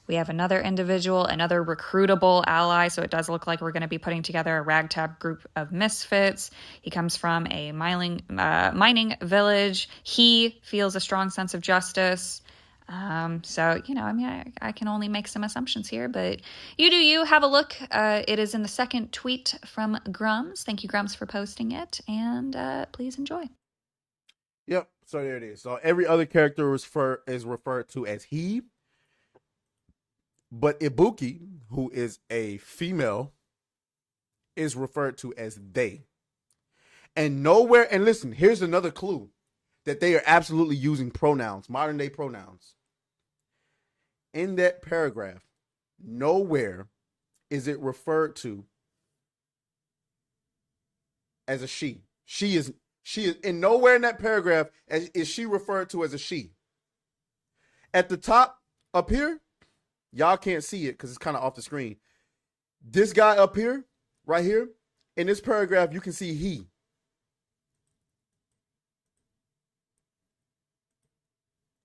We have another individual, another recruitable ally, so it does look like we're going to be putting together a ragtag group of misfits. He comes from a mining village. He feels a strong sense of justice. So, you know, I mean, I can only make some assumptions here, but you have a look. It is in the second tweet from Grums. Thank you, Grums, for posting it, and please enjoy. Yep, so there it is. So every other character is referred to as he. But Ibuki, who is a female, is referred to as they. And nowhere, and listen, here's another clue that they are absolutely using pronouns, modern day pronouns. In that paragraph, nowhere is it referred to as a she. She is, and nowhere in that paragraph is she referred to as a she. At the top up here, y'all can't see it because it's kind of off the screen. This guy up here, right here, in this paragraph, you can see he.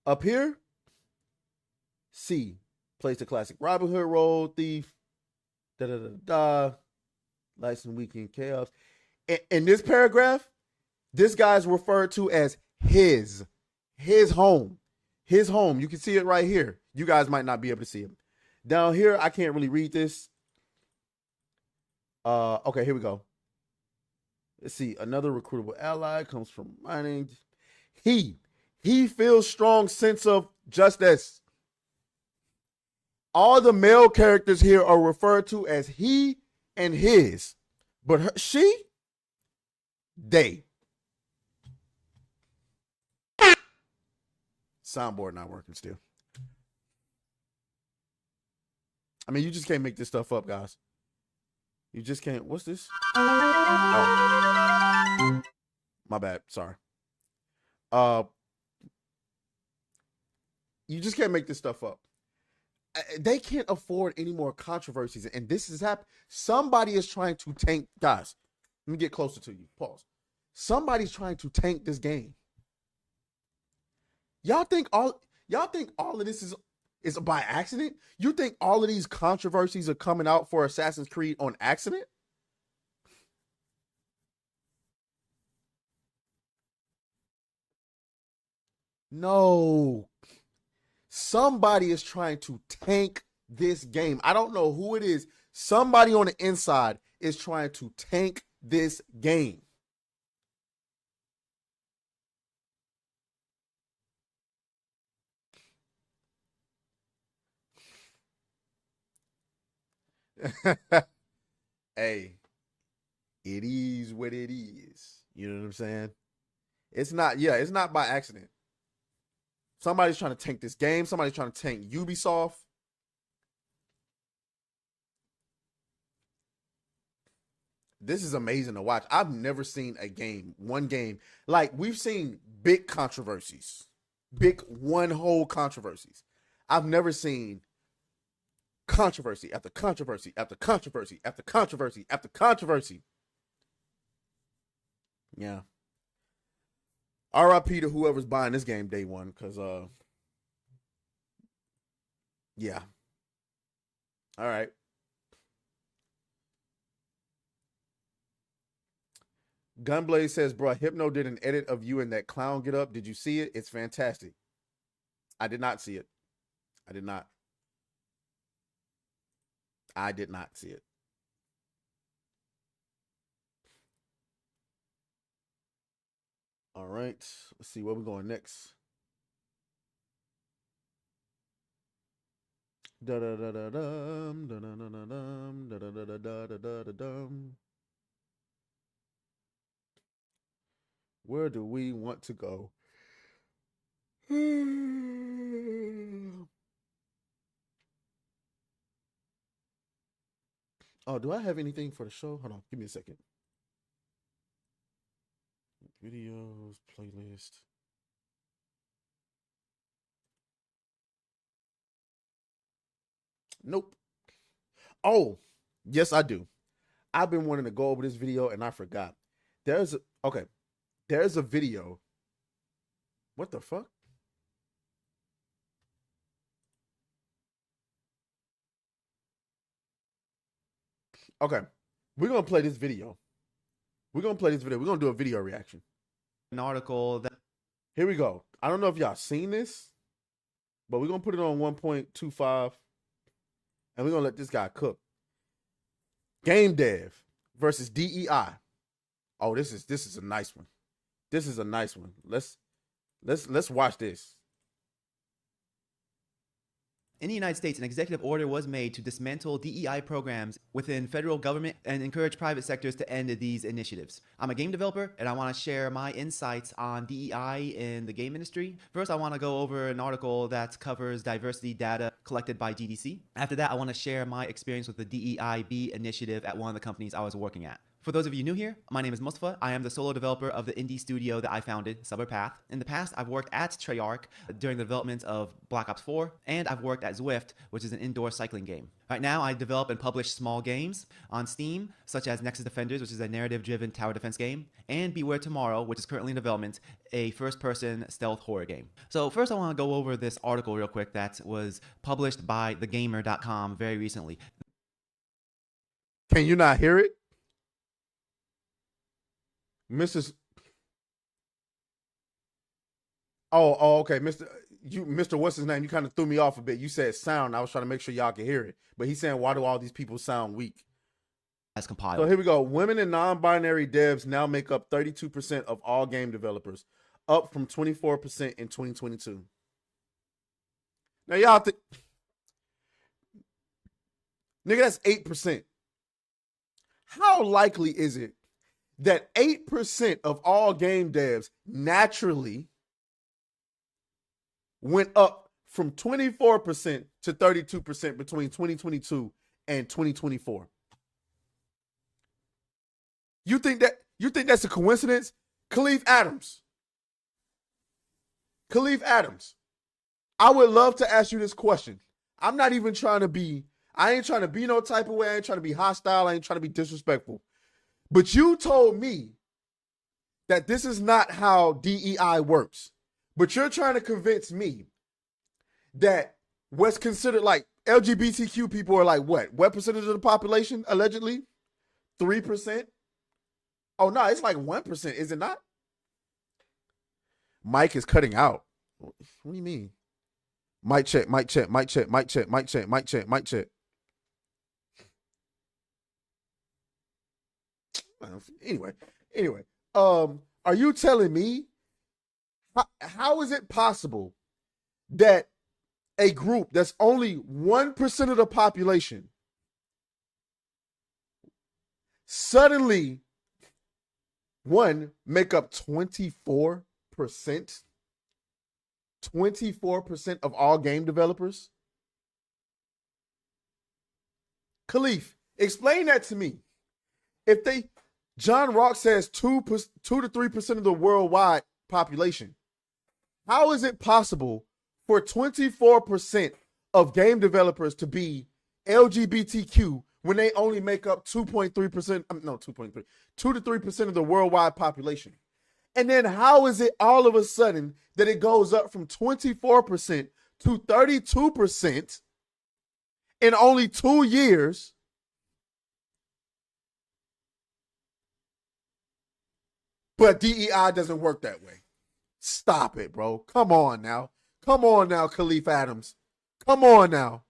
Up here, C plays the classic Robin Hood role, thief, license weekend chaos. In this paragraph, this guy's referred to as his home. His home. You can see it right here. You guys might not be able to see it. Down here, I can't really read this. Okay, here we go. Let's see. Another recruitable ally comes from mining. He feels strong sense of justice. All the male characters here are referred to as he and his. But she, they. Soundboard not working still. I mean, you just can't make this stuff up, guys. You just can't. What's this? Oh. My bad. Sorry. You just can't make this stuff up. They can't afford any more controversies. And this is happening. Somebody is trying to tank. Guys, let me get closer to you. Pause. Somebody's trying to tank this game. Y'all think all of this is by accident? You think all of these controversies are coming out for Assassin's Creed on accident? No. Somebody is trying to tank this game. I don't know who it is. Somebody on the inside is trying to tank this game. Hey, it is what it is. You know what I'm saying? It's not by accident. Somebody's trying to tank this game. Somebody's trying to tank Ubisoft. This is amazing to watch. I've never seen one game, like we've seen big controversies, big one whole controversies. I've never seen controversy after controversy after controversy after controversy after controversy. Yeah. RIP to whoever's buying this game day one, because yeah. All right. Gunblade says, bro, Hypno did an edit of you in that clown get up. Did you see it? It's fantastic. I did not see it. I did not see it. All right. Let's see where we're going next. Da da da da dum da da da da dum da da da da da da da dum. Where do we want to go? Oh, do I have anything for the show? Hold on, give me a second. Videos, playlist. Nope. Oh, yes, I do. I've been wanting to go over this video and I forgot. There's a video. What the fuck? Okay. We're going to play this video. We're going to do a video reaction. An article that... Here we go. I don't know if y'all seen this, but we're going to put it on 1.25 and we're going to let this guy cook. Game dev versus DEI. Oh, this is a nice one. This is a nice one. Let's watch this. In the United States, an executive order was made to dismantle DEI programs within federal government and encourage private sectors to end these initiatives. I'm a game developer, and I want to share my insights on DEI in the game industry. First, I want to go over an article that covers diversity data collected by GDC. After that, I want to share my experience with the DEIB initiative at one of the companies I was working at. For those of you new here, my name is Mustafa. I am the solo developer of the indie studio that I founded, Suburb Path. In the past, I've worked at Treyarch during the development of Black Ops 4, and I've worked at Zwift, which is an indoor cycling game. Right now, I develop and publish small games on Steam, such as Nexus Defenders, which is a narrative-driven tower defense game, and Beware Tomorrow, which is currently in development, a first-person stealth horror game. So first, I want to go over this article real quick that was published by thegamer.com very recently. Can you not hear it? Mrs. Oh, okay. Mr. What's his name? You kind of threw me off a bit. You said sound. I was trying to make sure y'all could hear it. But he's saying, why do all these people sound weak? As compiled. So here we go. Women and non-binary devs now make up 32% of all game developers, up from 24% in 2022. Now y'all think, nigga, that's 8%. How likely is it that 8% of all game devs naturally went up from 24% to 32% between 2022 and 2024? You think that's a coincidence? Khalif Adams, I would love to ask you this question. I ain't trying to be no type of way. I ain't trying to be hostile. I ain't trying to be disrespectful. But you told me that this is not how DEI works. But you're trying to convince me that what's considered like LGBTQ people are like what percentage of the population, allegedly? 3%? Oh, no, it's like 1%, is it not? Mike is cutting out. What do you mean? Mic check, mic check, mic check, mic check, mic check, mic check, mic check. Anyway, are you telling me how is it possible that a group that's only 1% of the population suddenly make up 24%? 24% of all game developers? Khalif, explain that to me. If John Rock says 2 to 3% of the worldwide population, how is it possible for 24% of game developers to be LGBTQ when they only make up 2.3%, no, 2.3, 2 to 3% of the worldwide population? And then how is it all of a sudden that it goes up from 24% to 32% in only 2 years? But DEI doesn't work that way. Stop it, bro. Come on now. Come on now, Khalif Adams. Come on now.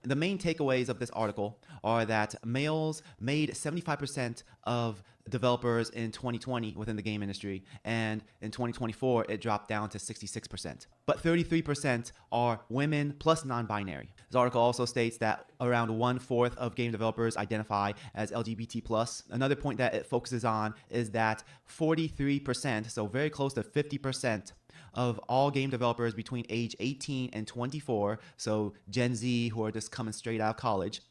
The main takeaways of this article are that males made 75% of developers in 2020 within the game industry, and in 2024 it dropped down to 66%. But 33% are women plus non-binary. This article also states that around 1/4 of game developers identify as LGBT+. Another point that it focuses on is that 43%, so very close to 50%, of all game developers between age 18 and 24, so Gen Z who are just coming straight out of college,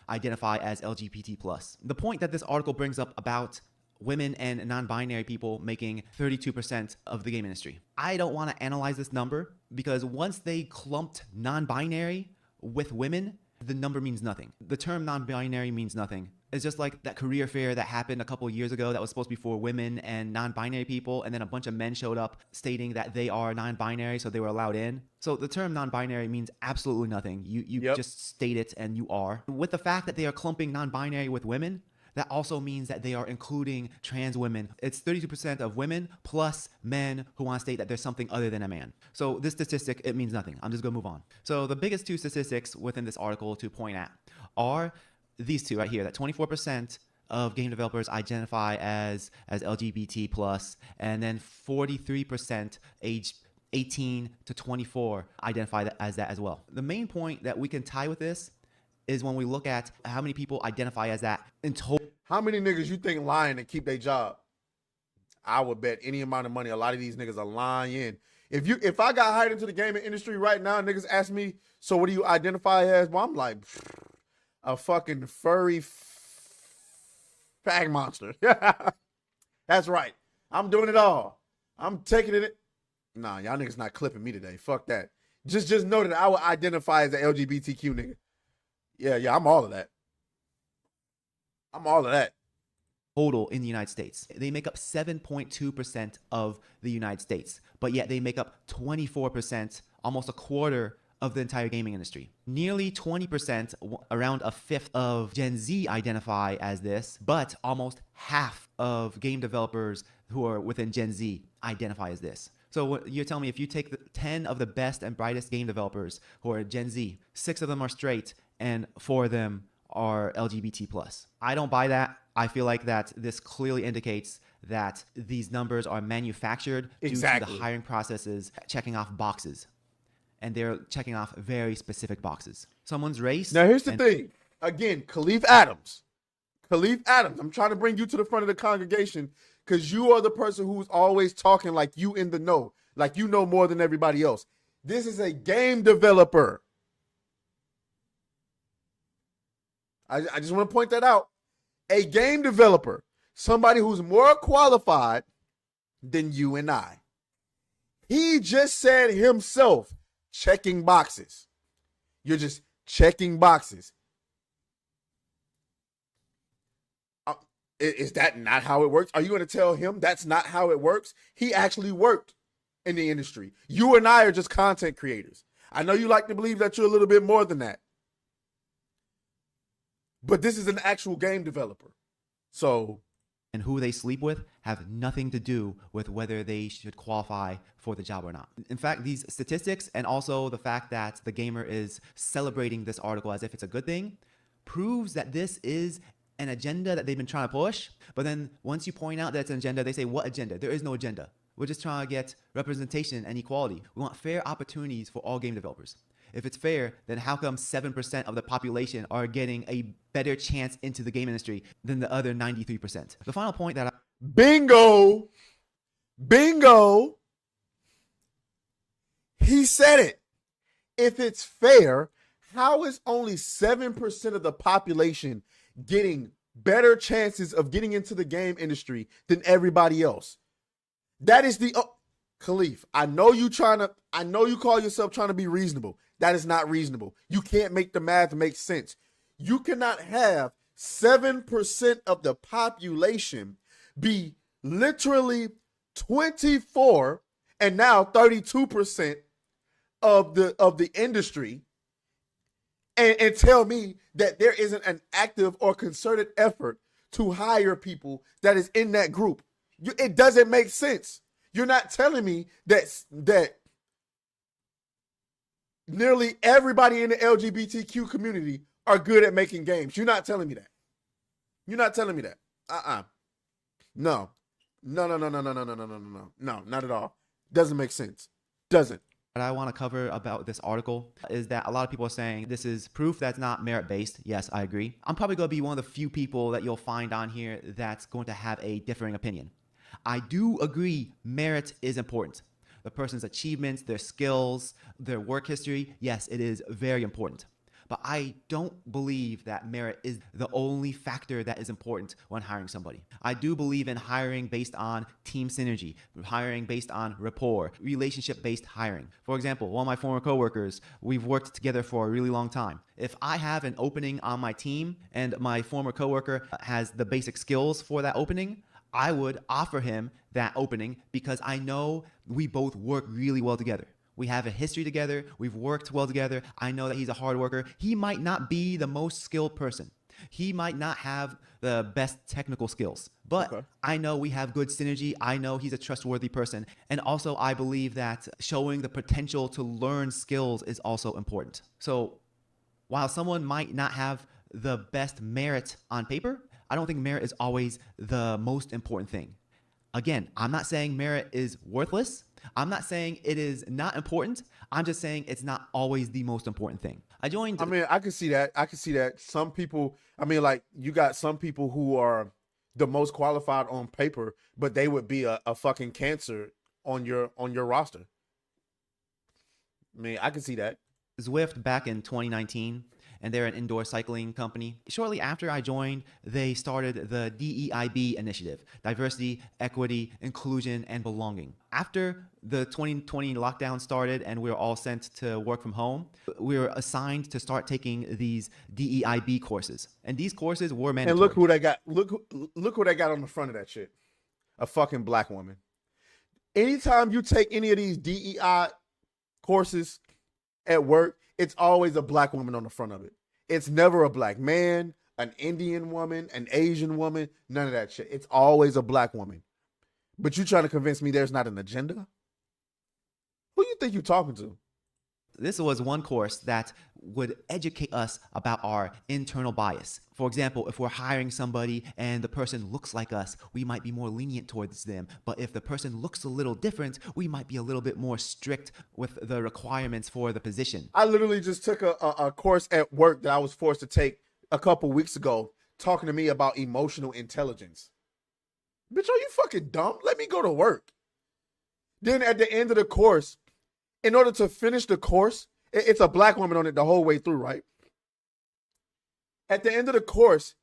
identify as LGBT+. The point that this article brings up about women and non-binary people making 32% of the game industry, I don't want to analyze this number, because once they clumped non-binary with women, the number means nothing. The term non-binary means nothing. It's just like that career fair that happened a couple of years ago that was supposed to be for women and non-binary people, and then a bunch of men showed up stating that they are non-binary, so they were allowed in. So the term non-binary means absolutely nothing. You just state it and you are. With the fact that they are clumping non-binary with women, that also means that they are including trans women. It's 32% of women plus men who want to state that there's something other than a man. So this statistic, it means nothing. I'm just going to move on. So the biggest two statistics within this article to point at are these two right here, that 24% of game developers identify as LGBT+, and then 43% age 18 to 24 identify as that as well. The main point that we can tie with this is when we look at how many people identify as that in total. How many niggas you think lying to keep their job? I would bet any amount of money a lot of these niggas are lying. If I got hired into the gaming industry right now, niggas ask me, so what do you identify as? Well, I'm like, a fucking furry fag monster. That's right. I'm doing it all. I'm taking it. Nah, y'all niggas not clipping me today. Fuck that. Just know that I would identify as an LGBTQ nigga. Yeah, I'm all of that. I'm all of that. Total in the United States. They make up 7.2% of the United States, but yet they make up 24%, almost a quarter of the entire gaming industry. Nearly 20%, around a fifth of Gen Z identify as this, but almost half of game developers who are within Gen Z identify as this. So you're telling me if you take the 10 of the best and brightest game developers who are Gen Z, 6 of them are straight and 4 of them are LGBT+. I don't buy that. I feel like that this clearly indicates that these numbers are manufactured due to the hiring processes checking off boxes. And they're checking off very specific boxes. Someone's race. Now, here's the thing. Again, Khalif Adams. I'm trying to bring you to the front of the congregation because you are the person who's always talking like you in the know, like you know more than everybody else. This is a game developer. I just want to point that out. A game developer, somebody who's more qualified than you and I. He just said himself, checking boxes. You're just checking boxes. Is that not how it works? Are you going to tell him that's not how it works? He actually worked in the industry. You and I are just content creators. I know you like to believe that you're a little bit more than that. But this is an actual game developer. So and who they sleep with have nothing to do with whether they should qualify for the job or not. In fact, these statistics and also the fact that the gamer is celebrating this article as if it's a good thing proves that this is an agenda that they've been trying to push. But then once you point out that it's an agenda, they say, what agenda? There is no agenda. We're just trying to get representation and equality. We want fair opportunities for all game developers. If it's fair, then how come 7% of the population are getting a better chance into the game industry than the other 93%? The final point that Bingo! He said it. If it's fair, how is only 7% of the population getting better chances of getting into the game industry than everybody else? That is the Khalif. I know you call yourself trying to be reasonable. That is not reasonable. You can't make the math make sense. You cannot have 7% of the population be literally 24 and now 32% of the industry and tell me that there isn't an active or concerted effort to hire people that is in that group. It doesn't make sense. You're not telling me that nearly everybody in the LGBTQ community are good at making games. You're not telling me that. You're not telling me that. No, not at all. Doesn't make sense. Doesn't. What I want to cover about this article is that a lot of people are saying this is proof that's not merit-based. Yes, I agree. I'm probably going to be one of the few people that you'll find on here that's going to have a differing opinion. I do agree merit is important. The person's achievements, their skills, their work history, yes, it is very important. But I don't believe that merit is the only factor that is important when hiring somebody. I do believe in hiring based on team synergy, hiring based on rapport, relationship-based hiring. For example, one of my former coworkers, we've worked together for a really long time. If I have an opening on my team and my former coworker has the basic skills for that opening, I would offer him that opening because I know we both work really well together. We have a history together. We've worked well together. I know that he's a hard worker. He might not be the most skilled person. He might not have the best technical skills, but I know we have good synergy. I know he's a trustworthy person. And also I believe that showing the potential to learn skills is also important. So while someone might not have the best merit on paper, I don't think merit is always the most important thing. Again, I'm not saying merit is worthless. I'm not saying it is not important. I'm just saying it's not always the most important thing. I can see that. Some people, you got some people who are the most qualified on paper, but they would be a fucking cancer on your roster. I can see that. Zwift back in 2019, and they're an indoor cycling company. Shortly after I joined, they started the DEIB initiative, diversity, equity, inclusion, and belonging. After the 2020 lockdown started and we were all sent to work from home, we were assigned to start taking these DEIB courses. And these courses were mandatory. And look who they got. Look who they got on the front of that shit. A fucking black woman. Anytime you take any of these DEI courses at work, it's always a black woman on the front of it. It's never a black man, an Indian woman, an Asian woman, none of that shit. It's always a black woman. But you trying to convince me there's not an agenda? Who you think you're talking to? This was one course that would educate us about our internal bias. For example, if we're hiring somebody and the person looks like us, we might be more lenient towards them. But if the person looks a little different, we might be a little bit more strict with the requirements for the position. I literally just took a course at work that I was forced to take a couple weeks ago, talking to me about emotional intelligence. Bitch, are you fucking dumb? Let me go to work. Then at the end of the course, in order to finish the course, it's a black woman on it the whole way through, right? At the end of the course,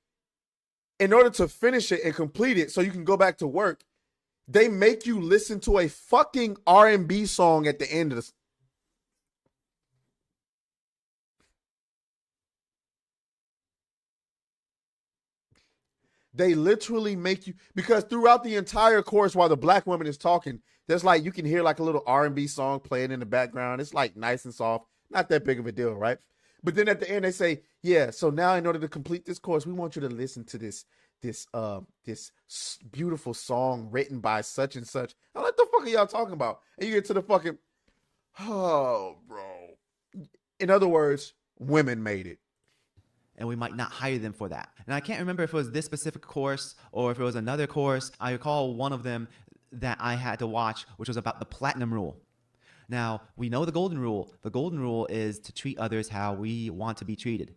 in order to finish it and complete it so you can go back to work, they make you listen to a fucking R&B song at the end of this. They literally make you, because throughout the entire course while the black woman is talking, there's like, you can hear like a little R&B song playing in the background. It's like nice and soft. Not that big of a deal, right? But then at the end they say, yeah, so now in order to complete this course, we want you to listen to this beautiful song written by such and such. I'm like, the fuck are y'all talking about? And you get to the fucking, oh, bro. In other words, women made it. And we might not hire them for that. And I can't remember if it was this specific course or if it was another course. I recall one of them that I had to watch, which was about the platinum rule. Now, we know the golden rule. The golden rule is to treat others how we want to be treated.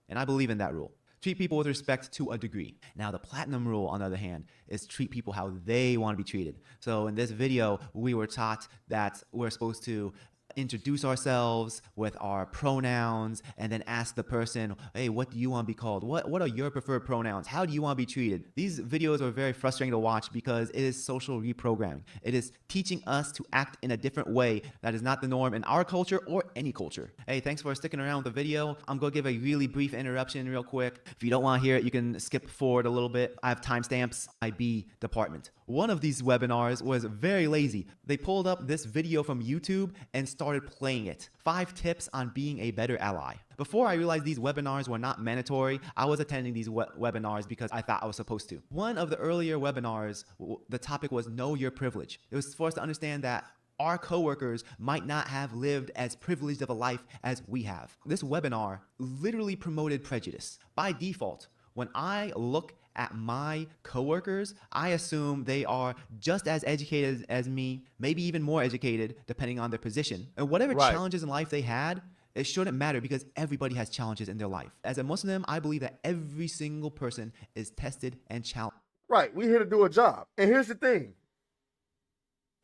And I believe in that rule. Treat people with respect to a degree. Now, the platinum rule, on the other hand, is treat people how they want to be treated. So in this video, we were taught that we're supposed to introduce ourselves with our pronouns and then ask the person, hey, what do you want to be called? What are your preferred pronouns? How do you want to be treated? These videos are very frustrating to watch because it is social reprogramming. It is teaching us to act in a different way that is not the norm in our culture or any culture. Hey, thanks for sticking around with the video. I'm going to give a really brief interruption real quick. If you don't want to hear it, you can skip forward a little bit. I have timestamps. IB department. One of these webinars was very lazy. They pulled up this video from YouTube and started playing it. 5 tips on being a better ally. Before I realized these webinars were not mandatory, I was attending these webinars because I thought I was supposed to. One of the earlier webinars, the topic was know your privilege. It was for us to understand that our coworkers might not have lived as privileged of a life as we have. This webinar literally promoted prejudice. By default, when I look at my coworkers, I assume they are just as educated as me, maybe even more educated, depending on their position. And whatever challenges in life they had, it shouldn't matter because everybody has challenges in their life. As a Muslim, I believe that every single person is tested and challenged. Right. We're here to do a job. And here's the thing.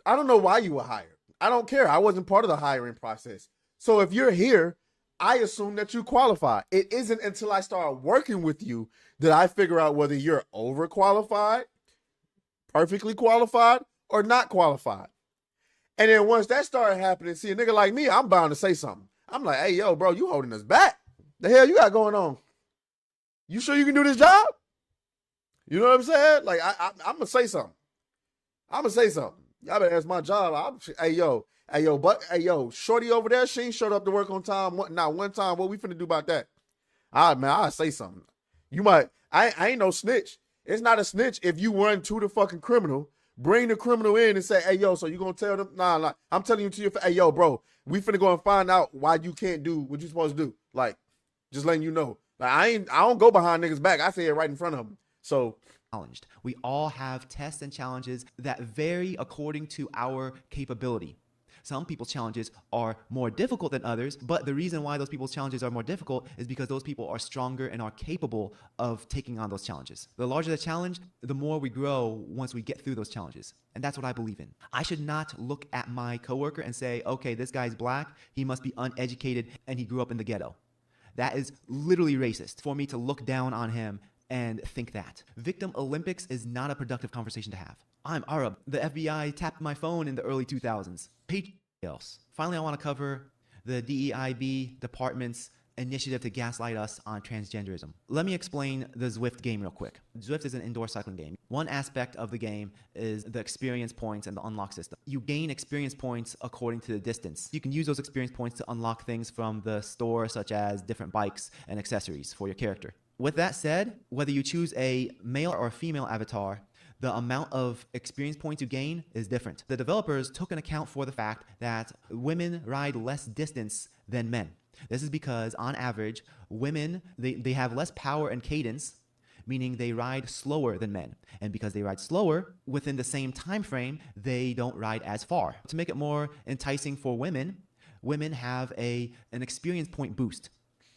I don't know why you were hired. I don't care. I wasn't part of the hiring process. So if you're here, I assume that you qualify. It isn't until I start working with you that I figure out whether you're overqualified, perfectly qualified, or not qualified. And then once that started happening, see, a nigga like me, I'm bound to say something. I'm like, hey, yo, bro, you holding us back. The hell you got going on? You sure you can do this job? You know what I'm saying? Like, I'm going to say something. I'm going to say something. Y'all better ask my job. Hey, yo, shorty over there, she ain't showed up to work on time. Not one time. What we finna do about that? All right, man, I'll say something. You might, I ain't no snitch. It's not a snitch if you run to the fucking criminal, bring the criminal in and say, hey, yo, so you gonna tell them? Nah, I'm telling you to your face, hey, yo, bro, we finna go and find out why you can't do what you supposed to do. Like, just letting you know. Like, I don't go behind niggas' back. I say it right in front of them. So, challenged. We all have tests and challenges that vary according to our capability. Some people's challenges are more difficult than others, but the reason why those people's challenges are more difficult is because those people are stronger and are capable of taking on those challenges. The larger the challenge, the more we grow once we get through those challenges. And that's what I believe in. I should not look at my coworker and say, okay, this guy's black, he must be uneducated, and he grew up in the ghetto. That is literally racist for me to look down on him and think that. Victim Olympics is not a productive conversation to have. I'm Arab. The FBI tapped my phone in the early 2000s. Else. Finally, I want to cover the DEIB department's initiative to gaslight us on transgenderism. Let me explain the Zwift game real quick. Zwift is an indoor cycling game. One aspect of the game is the experience points and the unlock system. You gain experience points according to the distance. You can use those experience points to unlock things from the store, such as different bikes and accessories for your character. With that said, whether you choose a male or female avatar, the amount of experience points you gain is different. The developers took an account for the fact that women ride less distance than men. This is because, on average, women, they have less power and cadence, meaning they ride slower than men. And because they ride slower, within the same time frame, they don't ride as far. To make it more enticing for women, women have an experience point boost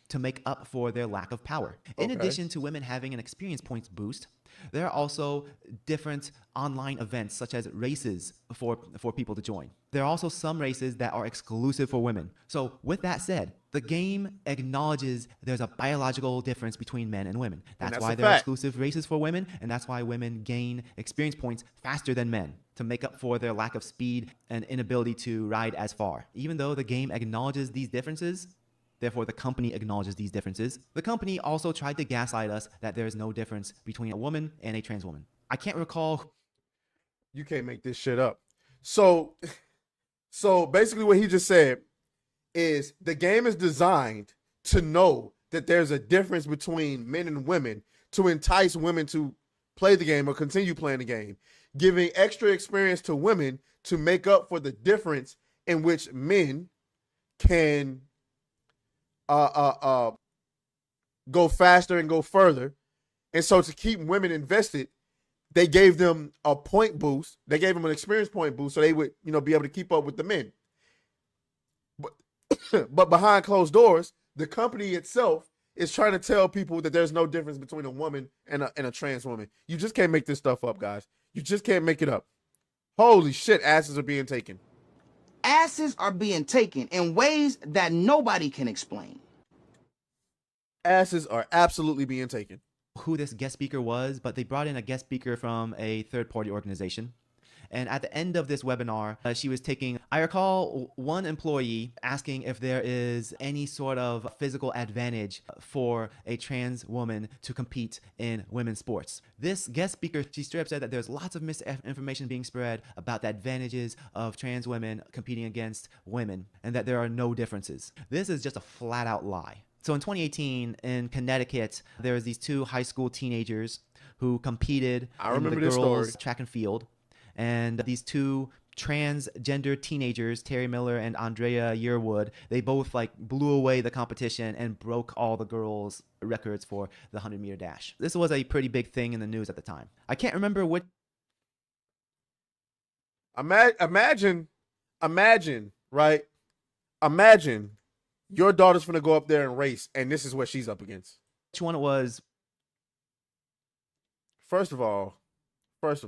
to make up for their lack of power. In addition to women having an experience points boost, there are also different online events such as races for people to join. There are also some races that are exclusive for women. So with that said, the game acknowledges there's a biological difference between men and women. That's why there are exclusive races for women, and that's why women gain experience points faster than men to make up for their lack of speed and inability to ride as far. Even though the game acknowledges these differences, therefore, the company acknowledges these differences. The company also tried to gaslight us that there is no difference between a woman and a trans woman. I can't recall. You can't make this shit up. So basically what he just said is the game is designed to know that there's a difference between men and women to entice women to play the game or continue playing the game, giving extra experience to women to make up for the difference in which men can go faster and go further. And so to keep women invested, they gave them a point boost. They gave them an experience point boost so they would, be able to keep up with the men. But behind closed doors, the company itself is trying to tell people that there's no difference between a woman and a trans woman. You just can't make this stuff up, guys. You just can't make it up. Holy shit, asses are being taken. Asses are being taken in ways that nobody can explain. Asses are absolutely being taken. Who this guest speaker was, but they brought in a guest speaker from a third-party organization. And at the end of this webinar, she was taking, I recall one employee asking if there is any sort of physical advantage for a trans woman to compete in women's sports. This guest speaker, she straight up said that there's lots of misinformation being spread about the advantages of trans women competing against women and that there are no differences. This is just a flat out lie. So in 2018 in Connecticut, there was these two high school teenagers who competed in the girls' track and field. And these two transgender teenagers, Terry Miller and Andrea Yearwood, they both blew away the competition and broke all the girls' records for the 100-meter dash. This was a pretty big thing in the news at the time. I can't remember what. Imagine, right? Imagine your daughter's gonna go up there and race, and this is what she's up against. Which one it was? First of all. Because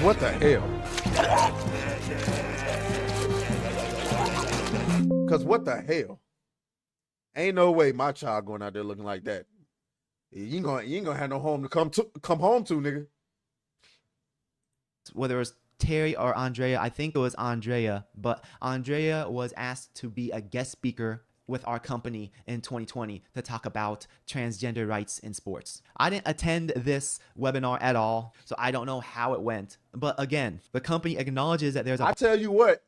what the hell? Because what the hell? Ain't no way my child going out there looking like that. You ain't gonna have no home to come home to, nigga. Whether it was Terry or Andrea, I think it was Andrea, but Andrea was asked to be a guest speaker with our company in 2020 to talk about transgender rights in sports. I didn't attend this webinar at all, so I don't know how it went. But again, the company acknowledges that there's a... I tell you what,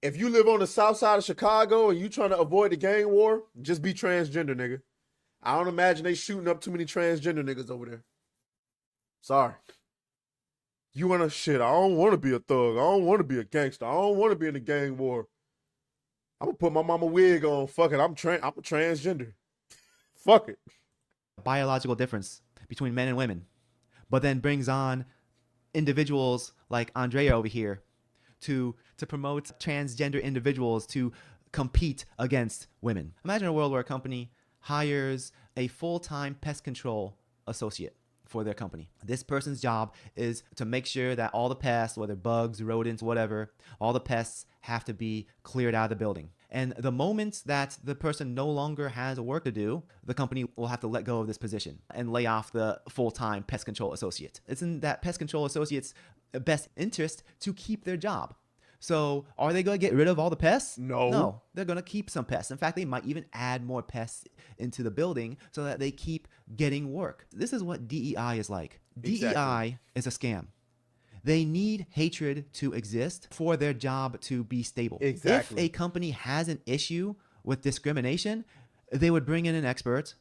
if you live on the south side of Chicago and you trying to avoid the gang war, just be transgender, nigga. I don't imagine they shooting up too many transgender niggas over there. Sorry. You want to shit. I don't want to be a thug. I don't want to be a gangster. I don't want to be in a gang war. I'm going to put my mama wig on. Fuck it. I'm a transgender. Fuck it. Biological difference between men and women, but then brings on individuals like Andrea over here to promote transgender individuals to compete against women. Imagine a world where a company hires a full-time pest control associate for their company. This person's job is to make sure that all the pests, whether bugs, rodents, whatever, all the pests have to be cleared out of the building. And the moment that the person no longer has work to do, the company will have to let go of this position and lay off the full-time pest control associate. It's in that pest control associate's best interest to keep their job. So are they going to get rid of all the pests? No, they're going to keep some pests. In fact, they might even add more pests into the building so that they keep getting work. This is what DEI is like. Exactly. DEI is a scam. They need hatred to exist for their job to be stable. Exactly. If a company has an issue with discrimination, they would bring in an expert,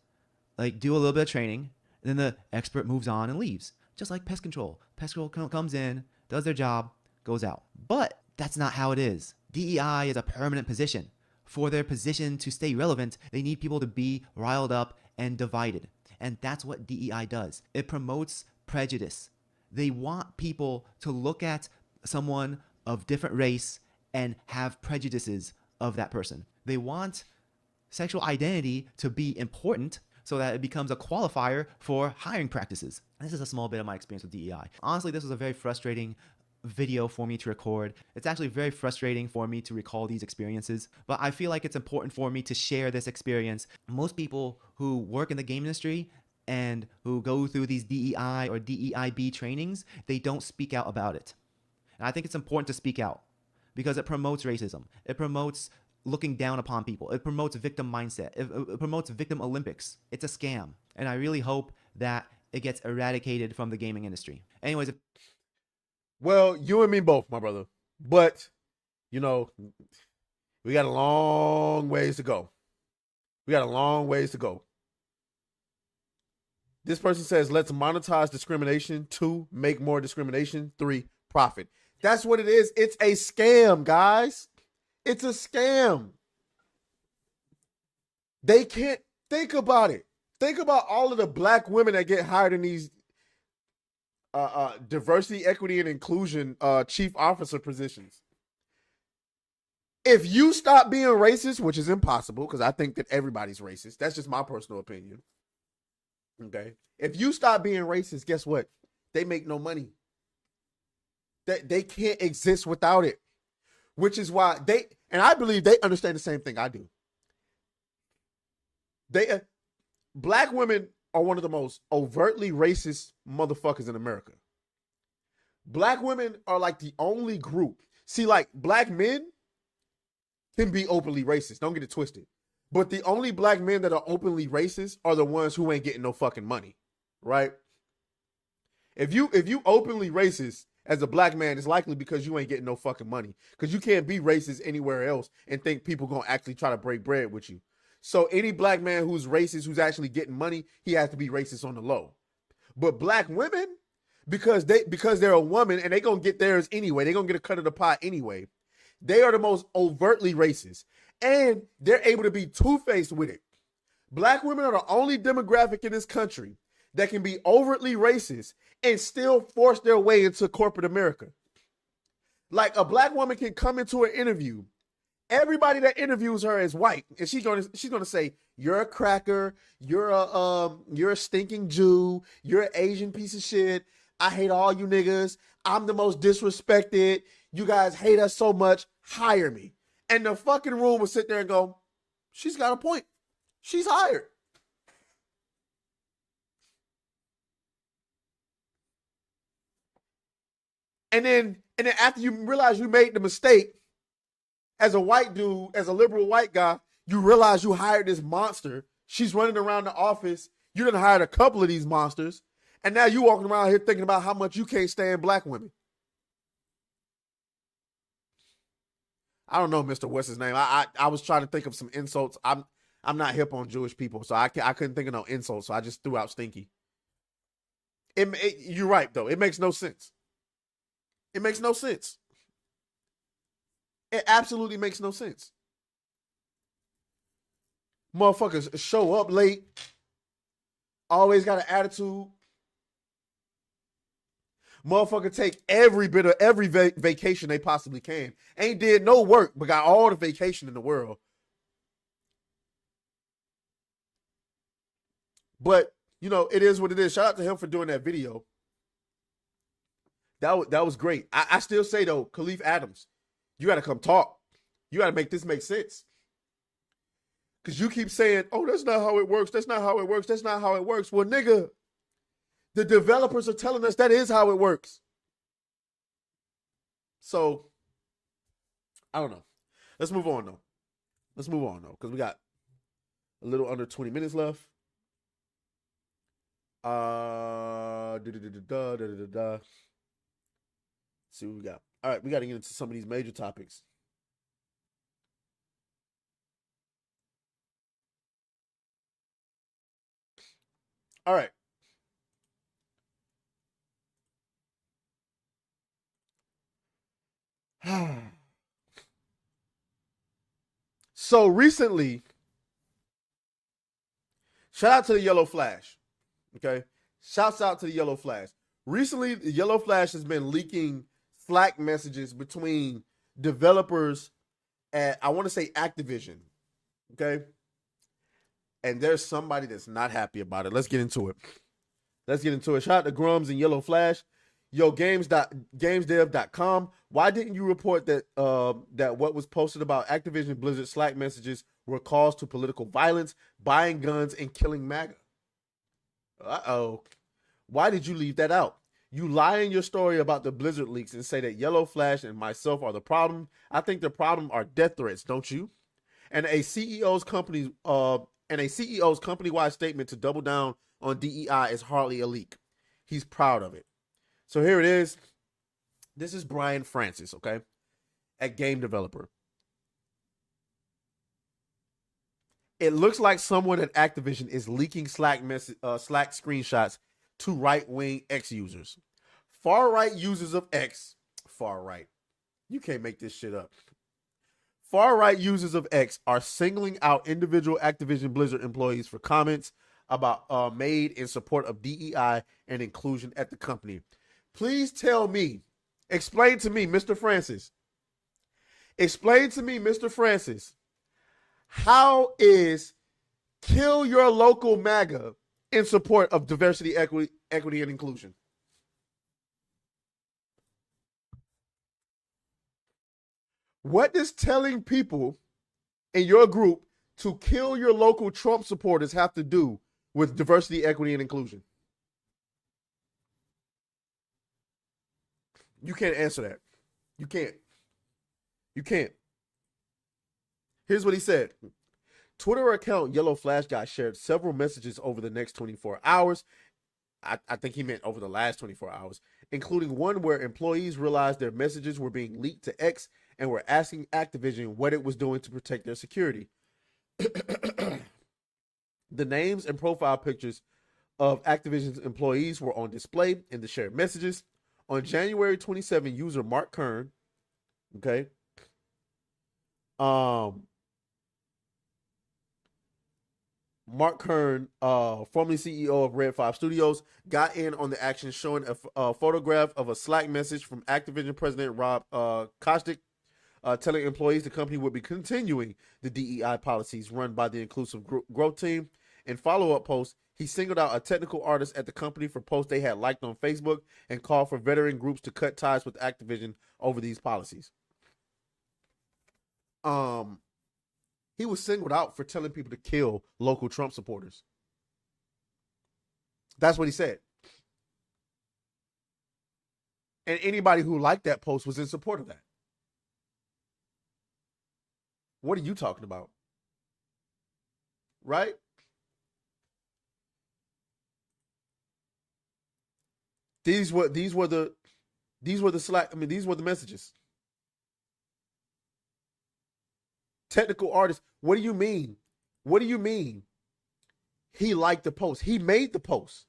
do a little bit of training, and then the expert moves on and leaves. Just like pest control. Pest control comes in, does their job, goes out. But that's not how it is. DEI is a permanent position. For their position to stay relevant, they need people to be riled up and divided. And that's what DEI does. It promotes prejudice. They want people to look at someone of different race and have prejudices of that person. They want sexual identity to be important so that it becomes a qualifier for hiring practices. This is a small bit of my experience with DEI. Honestly, this was a very frustrating video for me to record. It's actually very frustrating for me to recall these experiences, but I feel like it's important for me to share this experience. Most people who work in the game industry and who go through these DEI or DEIB trainings, they don't speak out about it. And I think it's important to speak out because it promotes racism. It promotes looking down upon people. It promotes victim mindset. It promotes victim Olympics. It's a scam. And I really hope that it gets eradicated from the gaming industry. Anyways, well, you and me both, my brother. But, you know, we got a long ways to go. This person says, let's monetize discrimination. 2, make more discrimination. 3, profit. That's what it is. It's a scam, guys. It's a scam. They can't think about it. Think about all of the black women that get hired in these diversity, equity, and inclusion chief officer positions. If you stop being racist, which is impossible because I think that everybody's racist. That's just my personal opinion. Okay. If you stop being racist, guess what? They make no money. They can't exist without it, which is why and I believe they understand the same thing I do. Black women are one of the most overtly racist motherfuckers in America. Black women are like the only group. See, like black men can be openly racist. Don't get it twisted. But the only black men that are openly racist are the ones who ain't getting no fucking money, right? If you openly racist as a black man, it's likely because you ain't getting no fucking money. Because you can't be racist anywhere else and think people gonna actually try to break bread with you. So any black man who's racist, who's actually getting money, he has to be racist on the low. But black women, because they're a woman and they gonna get theirs anyway, they gonna get a cut of the pie anyway. They are the most overtly racist. And they're able to be two-faced with it. Black women are the only demographic in this country that can be overtly racist and still force their way into corporate America. Like a black woman can come into an interview. Everybody that interviews her is white, and she's gonna say, "You're a cracker. You're a stinking Jew. You're an Asian piece of shit. I hate all you niggas. I'm the most disrespected. You guys hate us so much. Hire me." And the fucking room will sit there and go, "She's got a point. She's hired." And then after you realize you made the mistake, as a white dude, as a liberal white guy, you realize you hired this monster. She's running around the office. You done hired a couple of these monsters. And now you walking around here thinking about how much you can't stand black women. I don't know, Mr. What's his name. I was trying to think of some insults. I'm not hip on Jewish people, so I couldn't think of no insults, so I just threw out stinky. You're right, though. It makes no sense. It makes no sense. It absolutely makes no sense. Motherfuckers show up late. Always got an attitude. Motherfucker take every bit of every vacation they possibly can. Ain't did no work, but got all the vacation in the world. But, you know, it is what it is. Shout out to him for doing that video. That was great. I still say, though, Khalif Adams, you got to come talk. You got to make this make sense. Because you keep saying, "Oh, that's not how it works. That's not how it works. That's not how it works." Well, nigga, the developers are telling us that is how it works. So, I don't know. Let's move on, though. Because we got a little under 20 minutes left. See what we got. All right, we got to get into some of these major topics. All right. So recently, shout out to the Yellow Flash. Okay. Shouts out to the Yellow Flash. Recently, the Yellow Flash has been leaking Slack messages between developers at, I want to say, Activision. Okay. And there's somebody that's not happy about it. Let's get into it. Shout out to Grums and Yellow Flash. Yo, gamesdev.com. Why didn't you report that that what was posted about Activision Blizzard Slack messages were calls to political violence, buying guns, and killing MAGA? Uh-oh. Why did you leave that out? You lie in your story about the Blizzard leaks and say that Yellow Flash and myself are the problem. I think the problem are death threats, don't you? And a CEO's company-wide statement to double down on DEI is hardly a leak. He's proud of it. So here it is. This is Brian Francis, okay, at Game Developer. It looks like someone at Activision is leaking Slack screenshots to right-wing X users. Far-right users of X, far-right. You can't make this shit up. Far-right users of X are singling out individual Activision Blizzard employees for comments about made in support of DEI and inclusion at the company. Please tell me, explain to me, Mr. Francis. Explain to me, Mr. Francis, how is kill your local MAGA in support of diversity, equity, and inclusion? What does telling people in your group to kill your local Trump supporters have to do with diversity, equity, and inclusion? You can't answer that. You can't. You can't. Here's what he said. Twitter account Yellow Flash Guy shared several messages over the next 24 hours. I think he meant over the last 24 hours, including one where employees realized their messages were being leaked to X and were asking Activision what it was doing to protect their security. The names and profile pictures of Activision's employees were on display in the shared messages. On January 27, user Mark Kern, okay, Mark Kern, formerly CEO of Red 5 Studios, got in on the action, showing a photograph of a Slack message from Activision President Rob Kostic, telling employees the company would be continuing the DEI policies run by the Inclusive Growth Team. In follow-up posts, he singled out a technical artist at the company for posts they had liked on Facebook and called for veteran groups to cut ties with Activision over these policies. He was singled out for telling people to kill local Trump supporters. That's what he said. And anybody who liked that post was in support of that. What are you talking about? Right? These were the Slack, these were the messages. Technical artist. What do you mean? What do you mean? He liked the post. He made the post.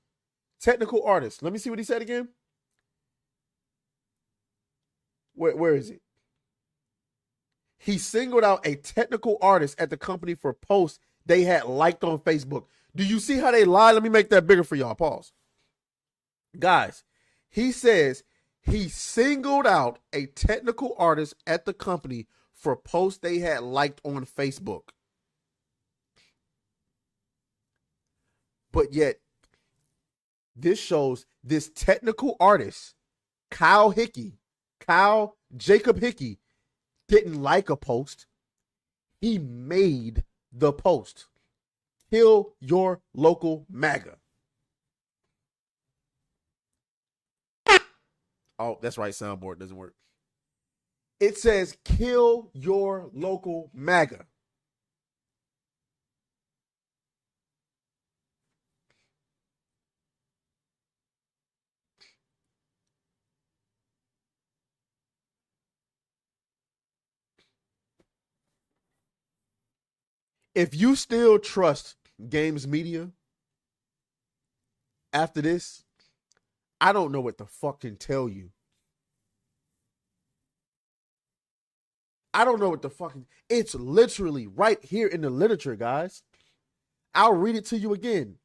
Technical artist. Let me see what he said again. Where is it? He singled out a technical artist at the company for posts they had liked on Facebook. Do you see how they lie? Let me make that bigger for y'all. Pause. Guys, he says he singled out a technical artist at the company for posts they had liked on Facebook. But yet, this shows this technical artist, Kyle Jacob Hickey, didn't like a post. He made the post. Kill your local MAGA. Oh, that's right. Soundboard doesn't work. It says, kill your local MAGA. If you still trust games media after this, I don't know what the fuck to tell you. I don't know what the fucking... It's literally right here in the literature, guys. I'll read it to you again.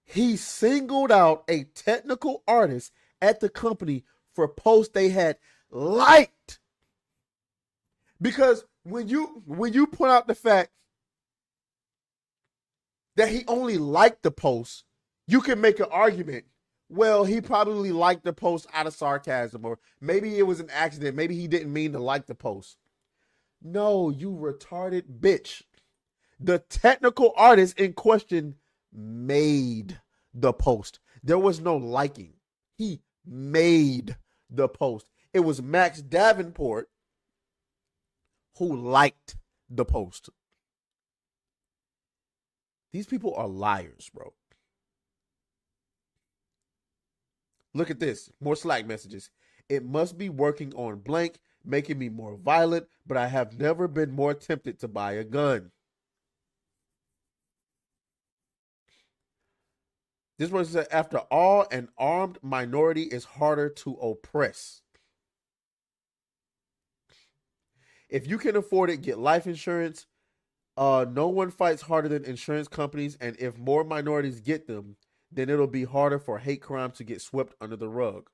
He singled out a technical artist at the company for posts they had liked. Because when you point out the fact that he only liked the post, you can make an argument. Well, he probably liked the post out of sarcasm, or maybe it was an accident. Maybe he didn't mean to like the post. No, you retarded bitch. The technical artist in question made the post. There was no liking. He made the post. It was Max Davenport who liked the post. These people are liars, bro. Look at this. More Slack messages. It must be working on blank, making me more violent, but I have never been more tempted to buy a gun. This person said, after all, an armed minority is harder to oppress. If you can afford it, get life insurance. No one fights harder than insurance companies, and if more minorities get them, then it'll be harder for hate crime to get swept under the rug.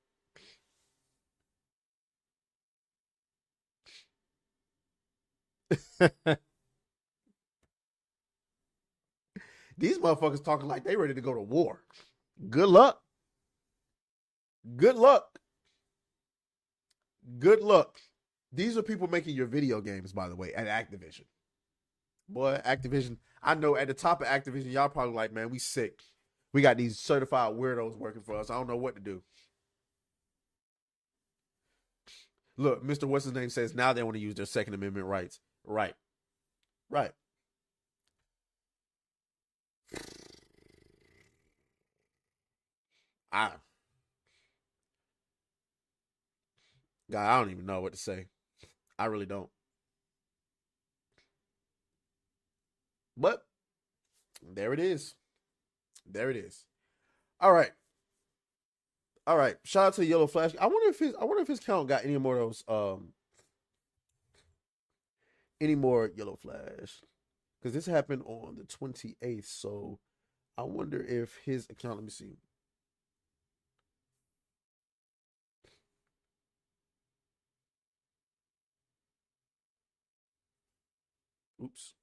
These motherfuckers talking like they ready to go to war. Good luck. Good luck. Good luck. These are people making your video games, by the way, at Activision. Boy, Activision, I know at the top of Activision, y'all probably like, man, we sick. We got these certified weirdos working for us. I don't know what to do. Look, Mr. What's his name says now they want to use their Second Amendment rights. Right. Right. God, I don't even know what to say. I really don't. But there it is. There it is. All right. All right. Shout out to Yellow Flash. I wonder if his count got any more of those any more Yellow Flash. Because this happened on the 28th. So I wonder if his account, let me see. Oops.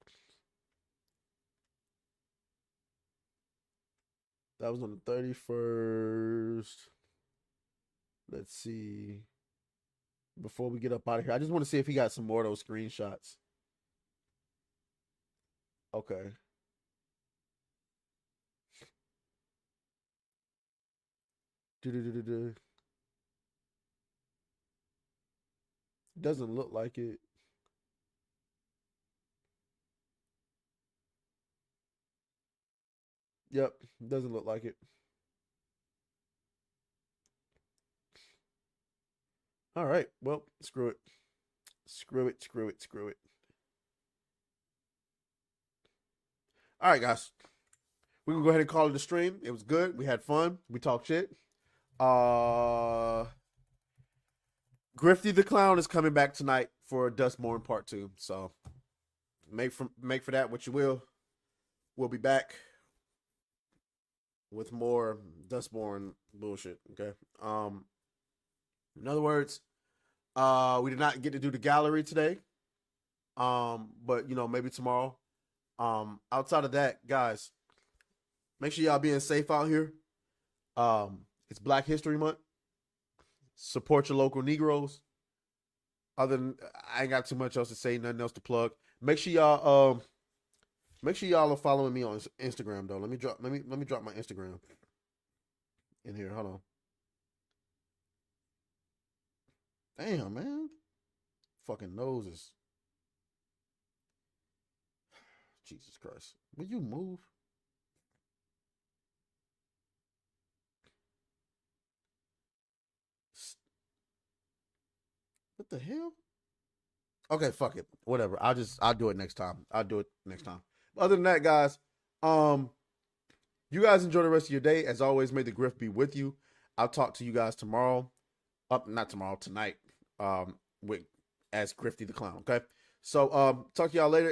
That was on the 31st. Let's see. Before we get up out of here, I just want to see if he got some more of those screenshots. Okay. Doesn't look like it. Yep, doesn't look like it. All right, well, screw it. Screw it, screw it, screw it. All right, guys. We're going to go ahead and call it a stream. It was good. We had fun. We talked shit. Grifty the Clown is coming back tonight for Dustborn Part 2. So make for that what you will. We'll be back with more Dustborn bullshit. Okay. In other words, we did not get to do the gallery today. But you know, maybe tomorrow. Outside of that, guys, make sure y'all being safe out here. It's Black History Month. Support your local Negroes. Other than, I ain't got too much else to say, nothing else to plug. Make sure y'all are following me on Instagram though. Let me drop my Instagram in here. Hold on. Damn, man. Fucking noses. Jesus Christ. Will you move? What the hell? Okay, fuck it. Whatever. I'll do it next time. Other than that, guys, you guys enjoy the rest of your day. As always, may the grift be with you. I'll talk to you guys tomorrow. Not tomorrow, tonight. With as Grifty the Clown. Okay. So talk to y'all later.